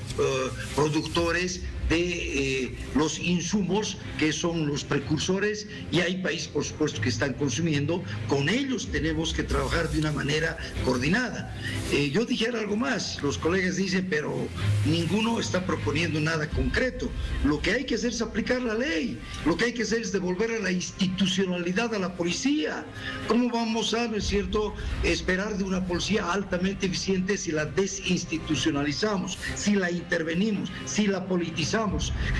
productores de los insumos que son los precursores, y hay países, por supuesto, que están consumiendo. Con ellos tenemos que trabajar de una manera coordinada. Yo dijera algo más, los colegas dicen, pero ninguno está proponiendo nada concreto. Lo que hay que hacer es aplicar la ley, lo que hay que hacer es devolver a la institucionalidad a la policía. ¿Cómo vamos a, ¿no es cierto?, esperar de una policía altamente eficiente si la desinstitucionalizamos, si la intervenimos, si la politizamos?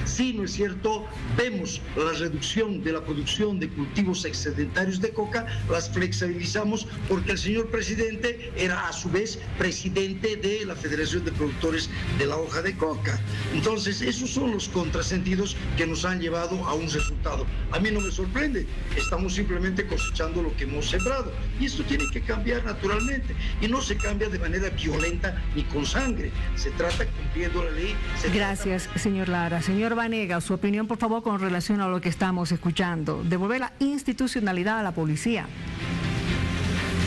Si, ¿no es cierto?, vemos la reducción de la producción de cultivos excedentarios de coca, las flexibilizamos, porque el señor presidente era a su vez presidente de la Federación de Productores de la Hoja de Coca. Entonces, esos son los contrasentidos que nos han llevado a un resultado. A mí no me sorprende, estamos simplemente cosechando lo que hemos sembrado, y esto tiene que cambiar naturalmente, y no se cambia de manera violenta ni con sangre, se trata cumpliendo la ley. Gracias, señor Lara. Señor Vanegas, su opinión, por favor, con relación a lo que estamos escuchando. Devolver la institucionalidad a la policía.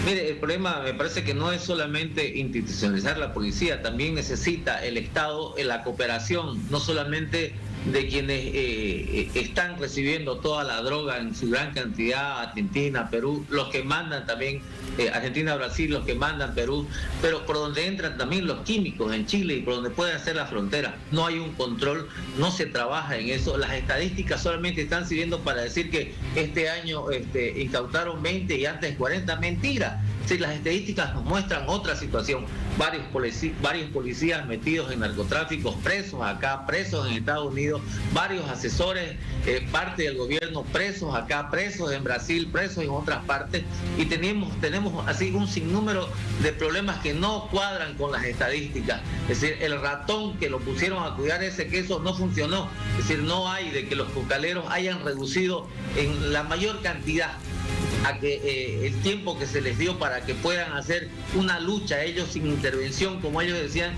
Mire, el problema me parece que no es solamente institucionalizar la policía, también necesita el Estado la cooperación, no solamente de quienes están recibiendo toda la droga en su gran cantidad, Argentina, Perú, los que mandan también, Argentina, Brasil, los que mandan Perú, pero por donde entran también los químicos en Chile y por donde pueden hacer la frontera. No hay un control, no se trabaja en eso. Las estadísticas solamente están sirviendo para decir que este año incautaron 20 y antes 40. Mentira. Si las estadísticas nos muestran otra situación, varios policías metidos en narcotráfico, presos acá, presos en Estados Unidos, varios asesores, parte del gobierno presos acá, presos en Brasil, presos en otras partes, y tenemos así un sinnúmero de problemas que no cuadran con las estadísticas. Es decir, el ratón que lo pusieron a cuidar ese queso no funcionó. Es decir, no hay de que los cocaleros hayan reducido en la mayor cantidad a que el tiempo que se les dio para que puedan hacer una lucha, ellos sin intervención, como ellos decían,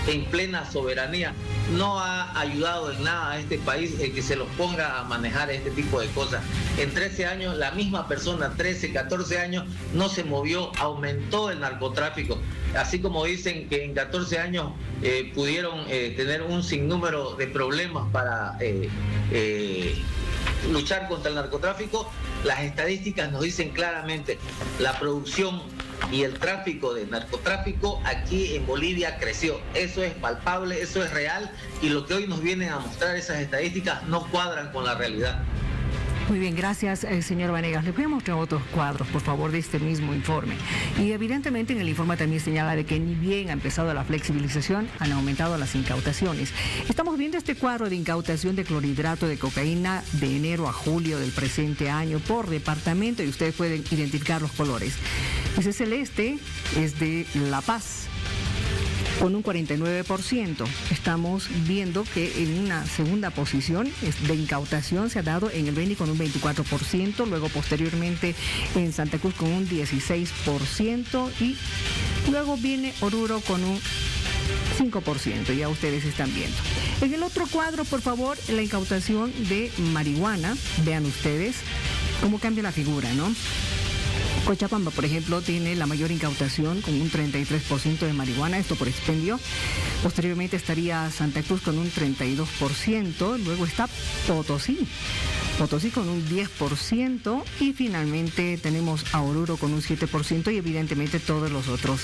en plena soberanía. No ha ayudado en nada a este país el que se los ponga a manejar este tipo de cosas. En 13 años, la misma persona, 13, 14 años, no se movió, aumentó el narcotráfico. Así como dicen que en 14 años pudieron tener un sinnúmero de problemas para luchar contra el narcotráfico, las estadísticas nos dicen claramente, la producción y el tráfico de narcotráfico aquí en Bolivia creció. Eso es palpable, eso es real, y lo que hoy nos vienen a mostrar esas estadísticas no cuadran con la realidad. Muy bien, gracias, señor Vanegas. Les voy a mostrar otros cuadros, por favor, de este mismo informe. Y evidentemente en el informe también señala de que ni bien ha empezado la flexibilización, han aumentado las incautaciones. Estamos viendo este cuadro de incautación de clorhidrato de cocaína de enero a julio del presente año por departamento, y ustedes pueden identificar los colores. Ese celeste es de La Paz, con un 49%. Estamos viendo que en una segunda posición de incautación se ha dado en el Beni con un 24%, luego posteriormente en Santa Cruz con un 16%, y luego viene Oruro con un 5%, ya ustedes están viendo. En el otro cuadro, por favor, la incautación de marihuana, vean ustedes cómo cambia la figura, ¿no? Cochabamba, por ejemplo, tiene la mayor incautación con un 33% de marihuana, esto por expendio. Posteriormente estaría Santa Cruz con un 32%, luego está Potosí con un 10%, y finalmente tenemos a Oruro con un 7%, y evidentemente todos los otros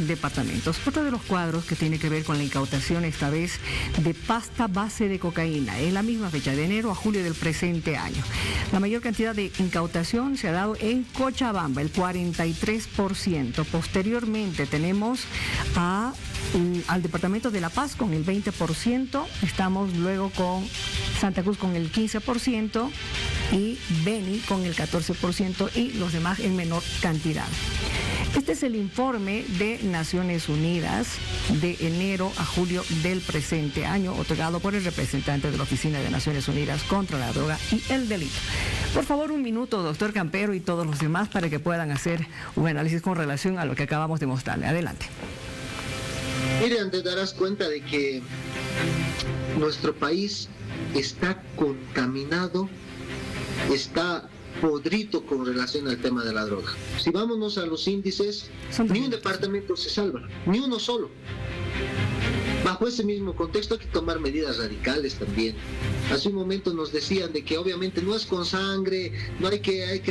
departamentos. Otro de los cuadros que tiene que ver con la incautación, esta vez de pasta base de cocaína, en la misma fecha, de enero a julio del presente año. La mayor cantidad de incautación se ha dado en Cochabamba, el 43%. Posteriormente tenemos al departamento de La Paz con el 20%, estamos luego con Santa Cruz con el 15% y Beni con el 14%, y los demás en menor cantidad. Este es el informe de Naciones Unidas de enero a julio del presente año, otorgado por el representante de la Oficina de Naciones Unidas contra la Droga y el Delito. Por favor, un minuto, doctor Campero y todos los demás, para que puedan hacer un análisis con relación a lo que acabamos de mostrarle. Adelante. Miriam, te darás cuenta de que nuestro país está contaminado, está podrido con relación al tema de la droga. Si vámonos a los índices, ni un departamento se salva, ni uno solo. Bajo ese mismo contexto hay que tomar medidas radicales también. Hace un momento nos decían de que obviamente no es con sangre, no hay que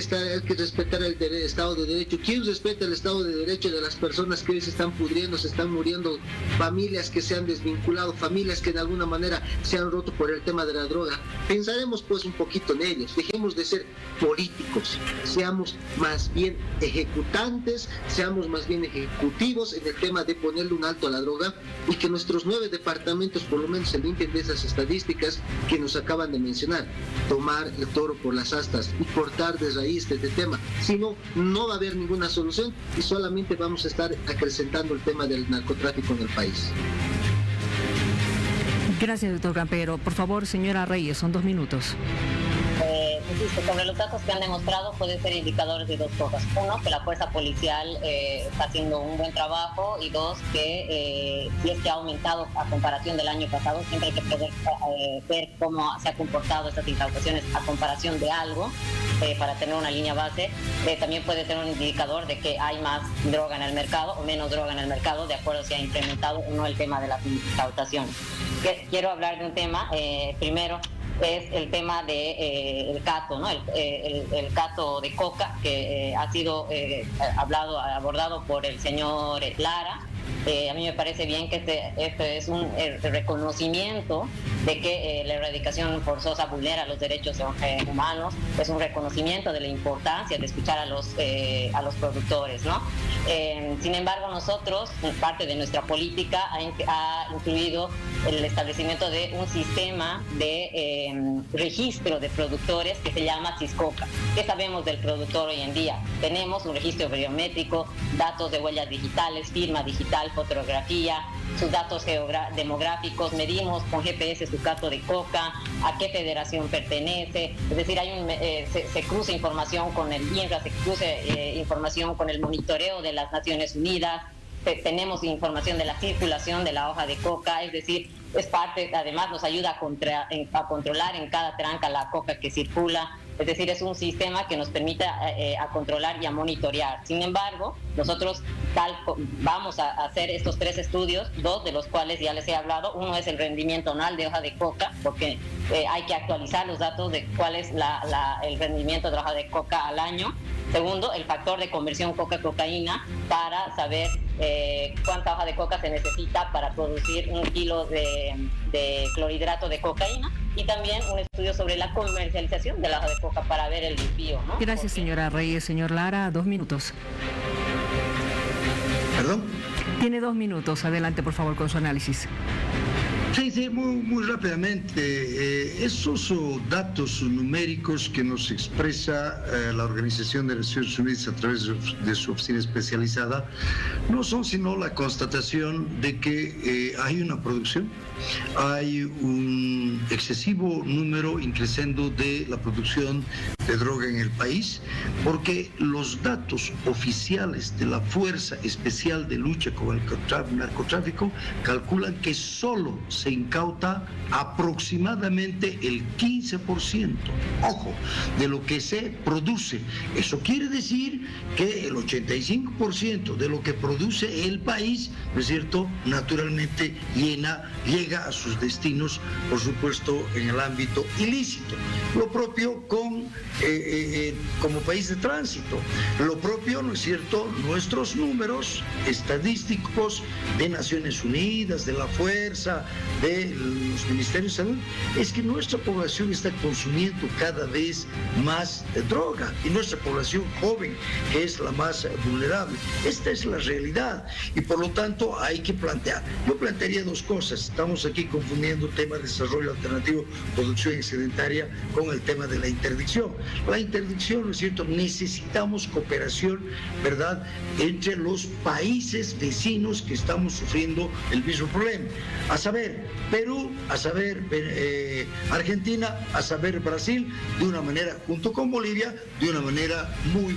respetar el Estado de Derecho. ¿Quién respeta el Estado de Derecho de las personas que hoy se están pudriendo, se están muriendo, familias que se han desvinculado, familias que de alguna manera se han roto por el tema de la droga? Pensaremos pues un poquito en ellos, dejemos de ser políticos, seamos más bien ejecutantes, seamos más bien ejecutivos en el tema de ponerle un alto a la droga y que nuestros 9 departamentos por lo menos se limpien de esas estadísticas que nos acaban de mencionar, tomar el toro por las astas y cortar de raíz este tema. Si no, no va a haber ninguna solución y solamente vamos a estar acrecentando el tema del narcotráfico en el país. Gracias, doctor Campero. Por favor, señora Reyes, son 2 minutos. Sobre los datos que han demostrado pueden ser indicadores de 2 cosas. 1, que la fuerza policial está haciendo un buen trabajo, y 2, que si es que ha aumentado a comparación del año pasado. Siempre hay que poder ver cómo se ha comportado estas incautaciones a comparación de algo para tener una línea base. También puede ser un indicador de que hay más droga en el mercado o menos droga en el mercado, de acuerdo si ha incrementado o no el tema de las incautaciones. Quiero hablar de un tema, primero, es el tema de el cato, ¿no? El cato de coca, que ha sido abordado por el señor Lara. A mí me parece bien que este es un reconocimiento de que la erradicación forzosa vulnera los derechos humanos, es un reconocimiento de la importancia de escuchar a los productores, ¿no? Sin embargo, nosotros, parte de nuestra política, ha incluido el establecimiento de un sistema de registro de productores que se llama Siscoca. ¿Qué sabemos del productor hoy en día? Tenemos un registro biométrico, datos de huellas digitales, firma digital, fotografía, sus datos demográficos, medimos con GPS su cato de coca, a qué federación pertenece, es decir, se cruza información con el INRA, se cruza información con el monitoreo de las Naciones Unidas, tenemos información de la circulación de la hoja de coca, es decir, es parte, además nos ayuda a controlar en cada tranca la coca que circula. Es decir, es un sistema que nos permite a controlar y a monitorear. Sin embargo, nosotros vamos a hacer estos 3 estudios, 2 de los cuales ya les he hablado. Uno es el rendimiento anual de hoja de coca, porque hay que actualizar los datos de cuál es el rendimiento de la hoja de coca al año. Segundo, el factor de conversión coca-cocaína, para saber cuánta hoja de coca se necesita para producir 1 kilo de clorhidrato de cocaína. Y también un estudio sobre la comercialización de la hoja de coca para ver el desvío, ¿no? Gracias, señora Reyes. Señor Lara, 2 minutos. ¿Perdón? Tiene 2 minutos. Adelante, por favor, con su análisis. Sí, muy rápidamente. Esos datos numéricos que nos expresa la Organización de Naciones Unidas a través de su oficina especializada no son sino la constatación de que hay una producción, hay un excesivo número increciendo de la producción de droga en el país, porque los datos oficiales de la Fuerza Especial de Lucha con el Narcotráfico calculan que solo se incauta aproximadamente el 15%, ojo, de lo que se produce. Eso quiere decir que el 85% de lo que produce el país, ¿no es cierto?, naturalmente llega a sus destinos, por supuesto, en el ámbito ilícito. Lo propio como país de tránsito. Lo propio, ¿no es cierto?, nuestros números estadísticos de Naciones Unidas, de la Fuerza, de los Ministerios de Salud, es que nuestra población está consumiendo cada vez más droga, y nuestra población joven, que es la más vulnerable. Esta es la realidad, y por lo tanto hay que plantear. Yo plantearía 2 cosas. Estamos estamos aquí confundiendo el tema de desarrollo alternativo, producción excedentaria con el tema de la interdicción. La interdicción, ¿no es cierto? Necesitamos cooperación, ¿verdad?, entre los países vecinos que estamos sufriendo el mismo problema. A saber, Perú, a saber, Argentina, a saber, Brasil, de una manera, junto con Bolivia, de una manera muy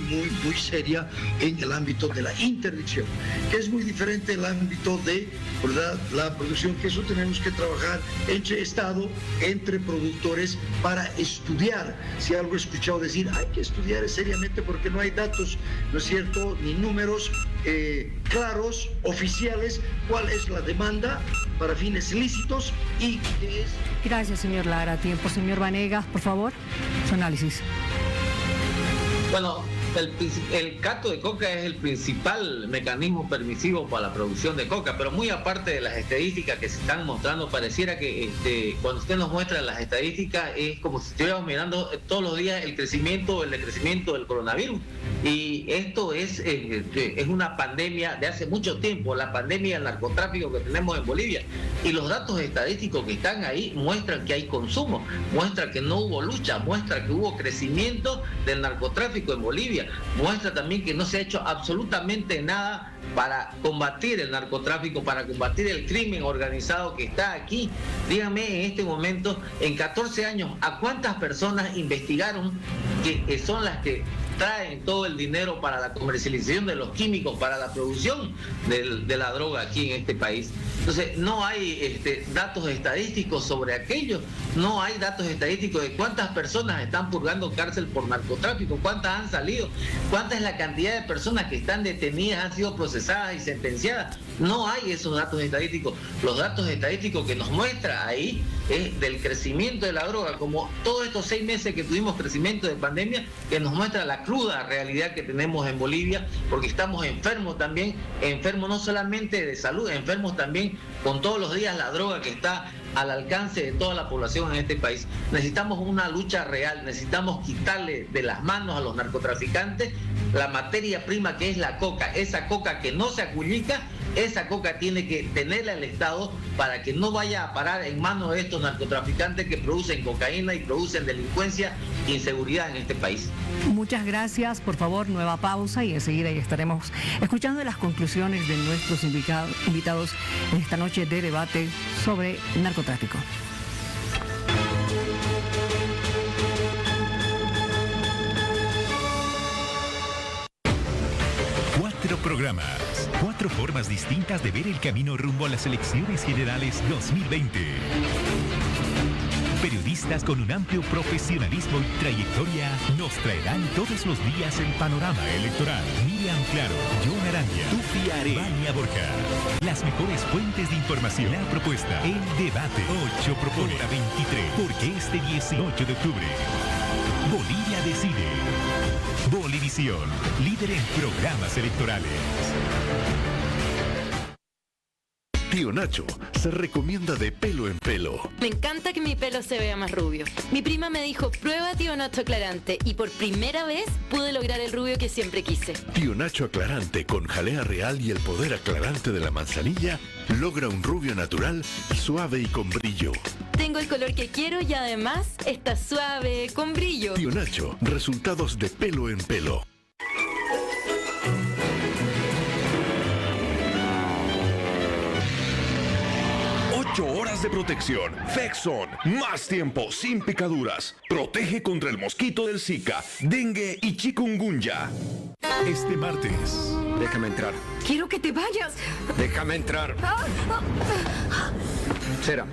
seria en el ámbito de la interdicción, que es muy diferente el ámbito de, ¿verdad?, la producción, que eso tenemos que trabajar entre Estado, entre productores, para estudiar. Si algo he escuchado decir, hay que estudiar seriamente porque no hay datos, ¿no es cierto?, ni números claros, oficiales, cuál es la demanda para fines lícitos y qué es. Gracias, señor Lara. Tiempo, señor Vanegas, por favor, su análisis. Bueno, el cato de coca es el principal mecanismo permisivo para la producción de coca, pero muy aparte de las estadísticas que se están mostrando, pareciera que cuando usted nos muestra las estadísticas es como si estuviéramos mirando todos los días el crecimiento o el decrecimiento del coronavirus. Y esto es una pandemia de hace mucho tiempo, la pandemia del narcotráfico que tenemos en Bolivia. Y los datos estadísticos que están ahí muestran que hay consumo, muestra que no hubo lucha, muestra que hubo crecimiento del narcotráfico en Bolivia, muestra también que no se ha hecho absolutamente nada para combatir el narcotráfico, para combatir el crimen organizado que está aquí. Díganme en este momento, en 14 años, ¿a cuántas personas investigaron que son las que traen todo el dinero para la comercialización de los químicos, para la producción de la droga aquí en este país? Entonces, no hay datos estadísticos sobre aquello, no hay datos estadísticos de cuántas personas están purgando cárcel por narcotráfico, cuántas han salido, cuánta es la cantidad de personas que están detenidas, han sido procesadas y sentenciadas. No hay esos datos estadísticos. Los datos estadísticos que nos muestra ahí es del crecimiento de la droga, como todos estos 6 meses que tuvimos crecimiento de pandemia, que nos muestra la cruda realidad que tenemos en Bolivia, porque estamos enfermos también, enfermos no solamente de salud, enfermos también con todos los días la droga que está al alcance de toda la población en este país. Necesitamos una lucha real, necesitamos quitarle de las manos a los narcotraficantes la materia prima que es la coca, esa coca que no se acullica, esa coca tiene que tenerla el Estado para que no vaya a parar en manos de estos narcotraficantes que producen cocaína y producen delincuencia e inseguridad en este país. Muchas gracias. Por favor, nueva pausa y enseguida ya estaremos escuchando las conclusiones de nuestros invitados en esta noche de debate sobre narcotráfico. Programas, 4 formas distintas de ver el camino rumbo a las elecciones generales 2020. Periodistas con un amplio profesionalismo y trayectoria nos traerán todos los días el panorama electoral. Miriam Claro, John Arania, Tufi Are, Vania Borja. Las mejores fuentes de información. La propuesta, el debate. 8 propone hora 23. Porque este 18 de octubre, Bolivia decide. Bolivisión, líder en programas electorales. Tío Nacho se recomienda de pelo en pelo. Me encanta que mi pelo se vea más rubio. Mi prima me dijo, prueba Tío Nacho aclarante, y por primera vez pude lograr el rubio que siempre quise. Tío Nacho aclarante con jalea real y el poder aclarante de la manzanilla logra un rubio natural, suave y con brillo. Tengo el color que quiero y además está suave, con brillo. Tío Nacho, resultados de pelo en pelo. Horas de protección. Fexon. Más tiempo sin picaduras. Protege contra el mosquito del Zika, dengue y chikungunya. Este martes. Déjame entrar. Quiero que te vayas. Déjame entrar. Cera.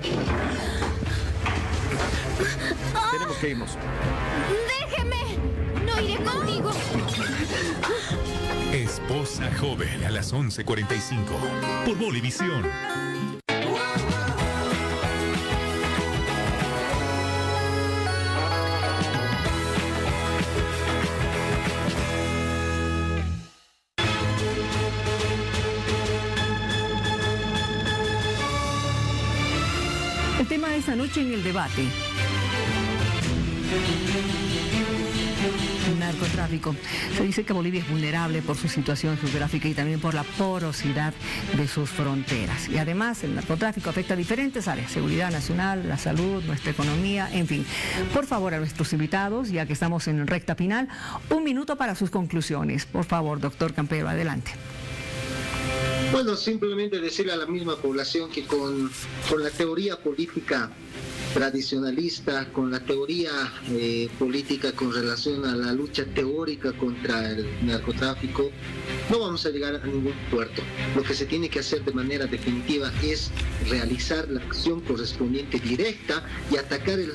Tenemos que irnos. ¡Déjeme! ¡No iré contigo! Esposa joven a las 11:45 por Bolivisión. El tema de esta noche en el debate. narcotráfico. Se dice que Bolivia es vulnerable por su situación geográfica y también por la porosidad de sus fronteras. Y además el narcotráfico afecta a diferentes áreas, seguridad nacional, la salud, nuestra economía, en fin. Por favor, a nuestros invitados, ya que estamos en recta final, 1 minuto para sus conclusiones. Por favor, doctor Campero, adelante. Bueno, simplemente decirle a la misma población que con la teoría política tradicionalista, con la teoría política con relación a la lucha teórica contra el narcotráfico, no vamos a llegar a ningún puerto. Lo que se tiene que hacer de manera definitiva es realizar la acción correspondiente directa y atacar el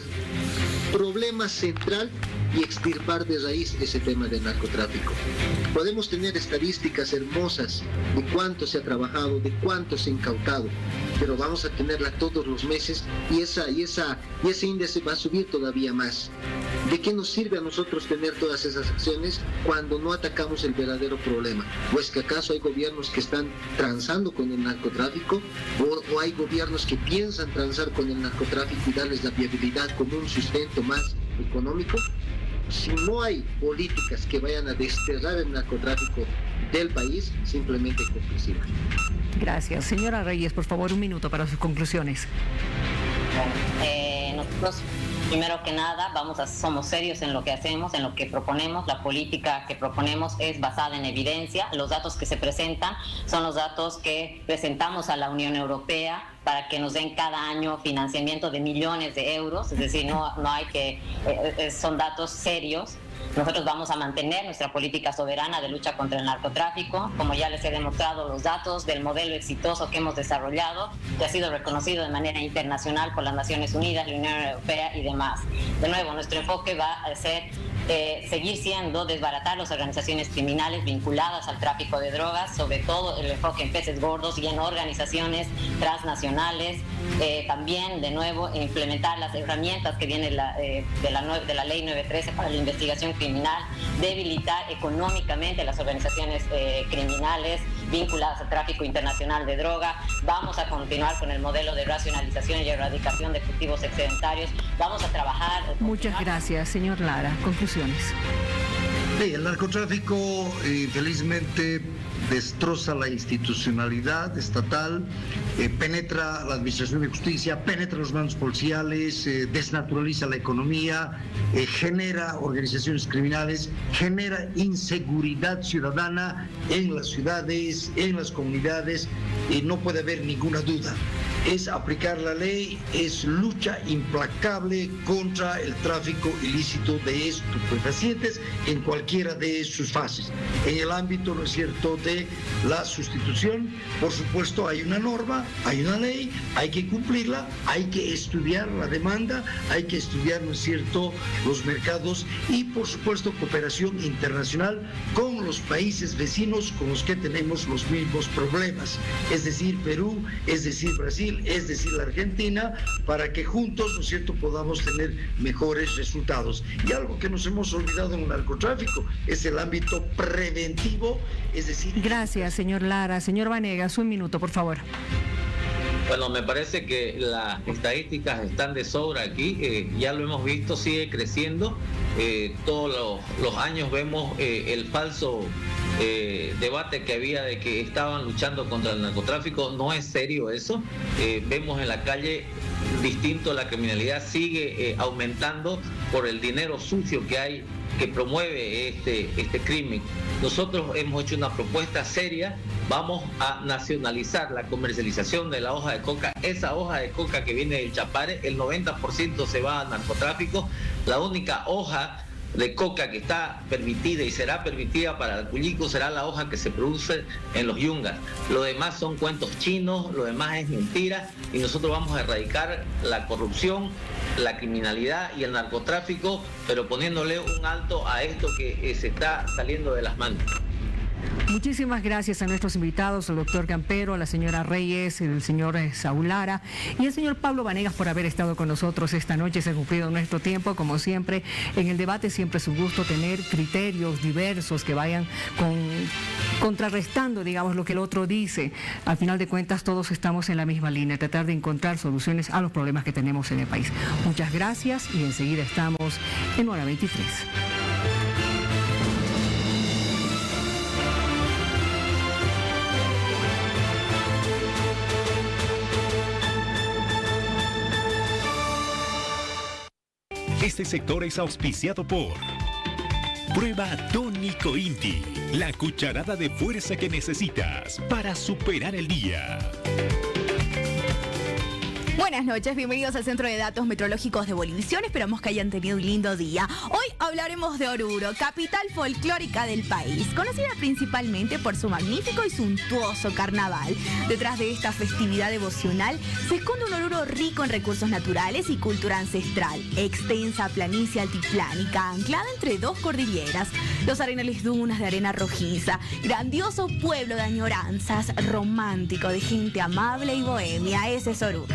problema central y extirpar de raíz ese tema del narcotráfico. Podemos tener estadísticas hermosas de cuánto se ha trabajado, de cuánto se ha incautado, pero vamos a tenerla todos los meses y ese índice va a subir todavía más. ¿De qué nos sirve a nosotros tener todas esas acciones cuando no atacamos el verdadero problema? ¿O es que acaso hay gobiernos que están transando con el narcotráfico? ¿O hay gobiernos que piensan transar con el narcotráfico y darles la viabilidad como un sustento más económico? Si no hay políticas que vayan a desterrar el narcotráfico del país, simplemente complicidad. Gracias. Señora Reyes, por favor, 1 minuto para sus conclusiones. Nosotros, primero que nada, somos serios en lo que hacemos, en lo que proponemos. La política que proponemos es basada en evidencia. Los datos que se presentan son los datos que presentamos a la Unión Europea para que nos den cada año financiamiento de millones de euros. Es decir, no hay que... son datos serios. Nosotros vamos a mantener nuestra política soberana de lucha contra el narcotráfico, como ya les he demostrado los datos del modelo exitoso que hemos desarrollado, que ha sido reconocido de manera internacional por las Naciones Unidas, la Unión Europea y demás. De nuevo, nuestro enfoque va a ser seguir siendo desbaratar las organizaciones criminales vinculadas al tráfico de drogas, sobre todo el enfoque en peces gordos y en organizaciones transnacionales. También, de nuevo, implementar las herramientas que viene de la Ley 913 para la investigación criminal, debilitar económicamente las organizaciones criminales vinculadas al tráfico internacional de droga. Vamos a continuar con el modelo de racionalización y erradicación de cultivos excedentarios. Vamos a trabajar... Muchas gracias, señor Lara. Conclusiones. Sí, el narcotráfico, felizmente, destroza la institucionalidad estatal, penetra la administración de justicia, penetra los mandos policiales, desnaturaliza la economía, genera organizaciones criminales, genera inseguridad ciudadana en las ciudades, en las comunidades, y no puede haber ninguna duda. Es aplicar la ley, es lucha implacable contra el tráfico ilícito de estupefacientes en cualquiera de sus fases. En el ámbito, ¿no es cierto?, de la sustitución, por supuesto, hay una norma, hay una ley, hay que cumplirla, hay que estudiar la demanda, hay que estudiar, ¿no es cierto?, los mercados y, por supuesto, cooperación internacional con los países vecinos con los que tenemos los mismos problemas, es decir, Perú, es decir, Brasil, es decir, la Argentina, para que juntos, ¿no es cierto?, podamos tener mejores resultados. Y algo que nos hemos olvidado en el narcotráfico es el ámbito preventivo, es decir... Gracias, señor Lara. Señor Vanegas, 1 minuto, por favor. Bueno, me parece que las estadísticas están de sobra aquí, ya lo hemos visto, sigue creciendo, todos los años vemos el falso debate que había de que estaban luchando contra el narcotráfico. No es serio eso, vemos en la calle distinto, la criminalidad sigue aumentando por el dinero sucio que hay, que promueve este crimen. Nosotros hemos hecho una propuesta seria, vamos a nacionalizar la comercialización de la hoja de coca. Esa hoja de coca que viene del Chapare, el 90% se va al narcotráfico. La única hoja de coca que está permitida y será permitida para el Cuyico será la hoja que se produce en los yungas. Lo demás son cuentos chinos, lo demás es mentira, y nosotros vamos a erradicar la corrupción, la criminalidad y el narcotráfico, pero poniéndole un alto a esto que se está saliendo de las manos. Muchísimas gracias a nuestros invitados, el doctor Campero, la señora Reyes, el señor Saúl Lara y el señor Pablo Vanegas por haber estado con nosotros esta noche. Se ha cumplido nuestro tiempo, como siempre. En el debate siempre es un gusto tener criterios diversos que vayan contrarrestando, digamos, lo que el otro dice. Al final de cuentas, todos estamos en la misma línea, tratar de encontrar soluciones a los problemas que tenemos en el país. Muchas gracias y enseguida estamos en Hora 23. Este sector es auspiciado por Prueba Tónico Inti, la cucharada de fuerza que necesitas para superar el día. Buenas noches, bienvenidos al Centro de Datos Meteorológicos de Bolivisión. Esperamos que hayan tenido un lindo día. Hoy hablaremos de Oruro, capital folclórica del país, conocida principalmente por su magnífico y suntuoso carnaval. Detrás de esta festividad devocional se esconde un Oruro rico en recursos naturales y cultura ancestral. Extensa planicie altiplánica, anclada entre dos cordilleras, los arenales dunas de arena rojiza, grandioso pueblo de añoranzas, romántico de gente amable y bohemia. Ese es Oruro.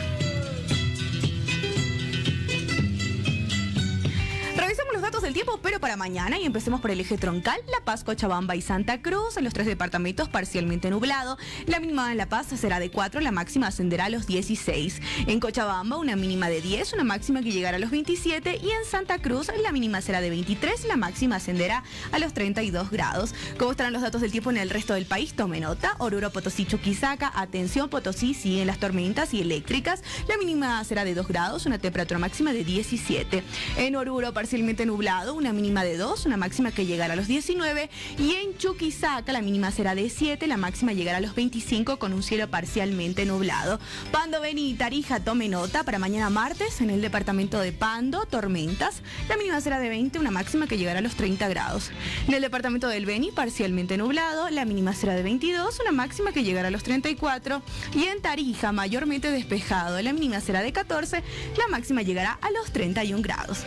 Revisemos los datos del tiempo, pero para mañana, y empecemos por el eje troncal: La Paz, Cochabamba y Santa Cruz. En los tres departamentos parcialmente nublado. La mínima en La Paz será de 4, la máxima ascenderá a los 16. En Cochabamba una mínima de 10, una máxima que llegará a los 27. Y en Santa Cruz la mínima será de 23, la máxima ascenderá a los 32 grados. ¿Cómo estarán los datos del tiempo en el resto del país? Tome nota: Oruro, Potosí, Chuquisaca. Atención, Potosí, siguen las tormentas y eléctricas. La mínima será de 2 grados, una temperatura máxima de 17. En Oruro parcialmente nublado, una mínima de 2, una máxima que llegará a los 19. Y en Chuquisaca la mínima será de 7, la máxima llegará a los 25 con un cielo parcialmente nublado. Pando, Beni y Tarija, tome nota: para mañana martes en el departamento de Pando, tormentas. La mínima será de 20, una máxima que llegará a los 30 grados. En el departamento del Beni parcialmente nublado, la mínima será de 22, una máxima que llegará a los 34. Y en Tarija mayormente despejado, la mínima será de 14, la máxima llegará a los 31 grados.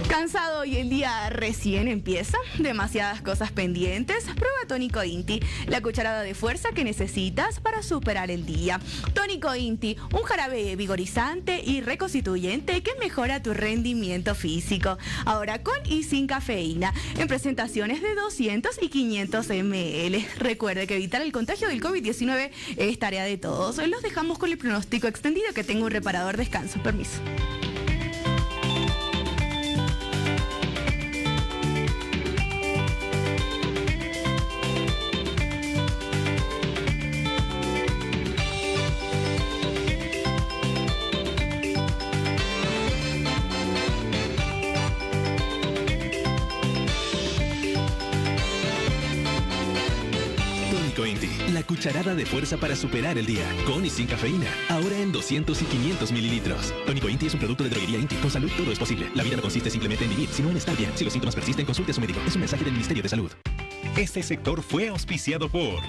¿Cansado y el día recién empieza? ¿Demasiadas cosas pendientes? Prueba Tónico Inti, la cucharada de fuerza que necesitas para superar el día. Tónico Inti, un jarabe vigorizante y reconstituyente que mejora tu rendimiento físico. Ahora con y sin cafeína, en presentaciones de 200 y 500 ml. Recuerde que evitar el contagio del COVID-19 es tarea de todos. Los dejamos con el pronóstico extendido. Que tenga un reparador descanso. Permiso. La cucharada de fuerza para superar el día, con y sin cafeína, ahora en 200 y 500 mililitros. Tónico Inti es un producto de droguería Inti. Con salud todo es posible. La vida no consiste simplemente en vivir, sino en estar bien. Si los síntomas persisten, consulte a su médico. Es un mensaje del Ministerio de Salud. Este sector fue auspiciado por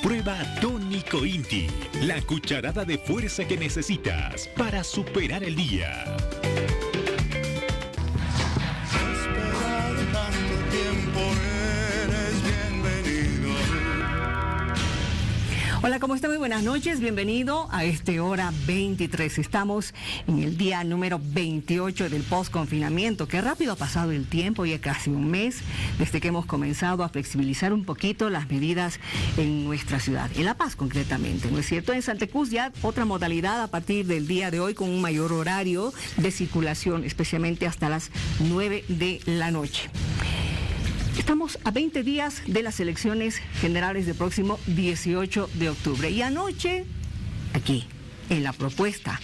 Prueba Tónico Inti, la cucharada de fuerza que necesitas para superar el día. Hola, ¿cómo está? Muy buenas noches. Bienvenido a este hora 23. Estamos en el día número 28 del post-confinamiento. Qué rápido ha pasado el tiempo, ya casi un mes desde que hemos comenzado a flexibilizar un poquito las medidas en nuestra ciudad, en La Paz concretamente, ¿no es cierto? En Santa Cruz ya otra modalidad a partir del día de hoy con un mayor horario de circulación, especialmente hasta las 9 de la noche. Estamos a 20 días de las elecciones generales del próximo 18 de octubre. Y anoche, aquí, en la propuesta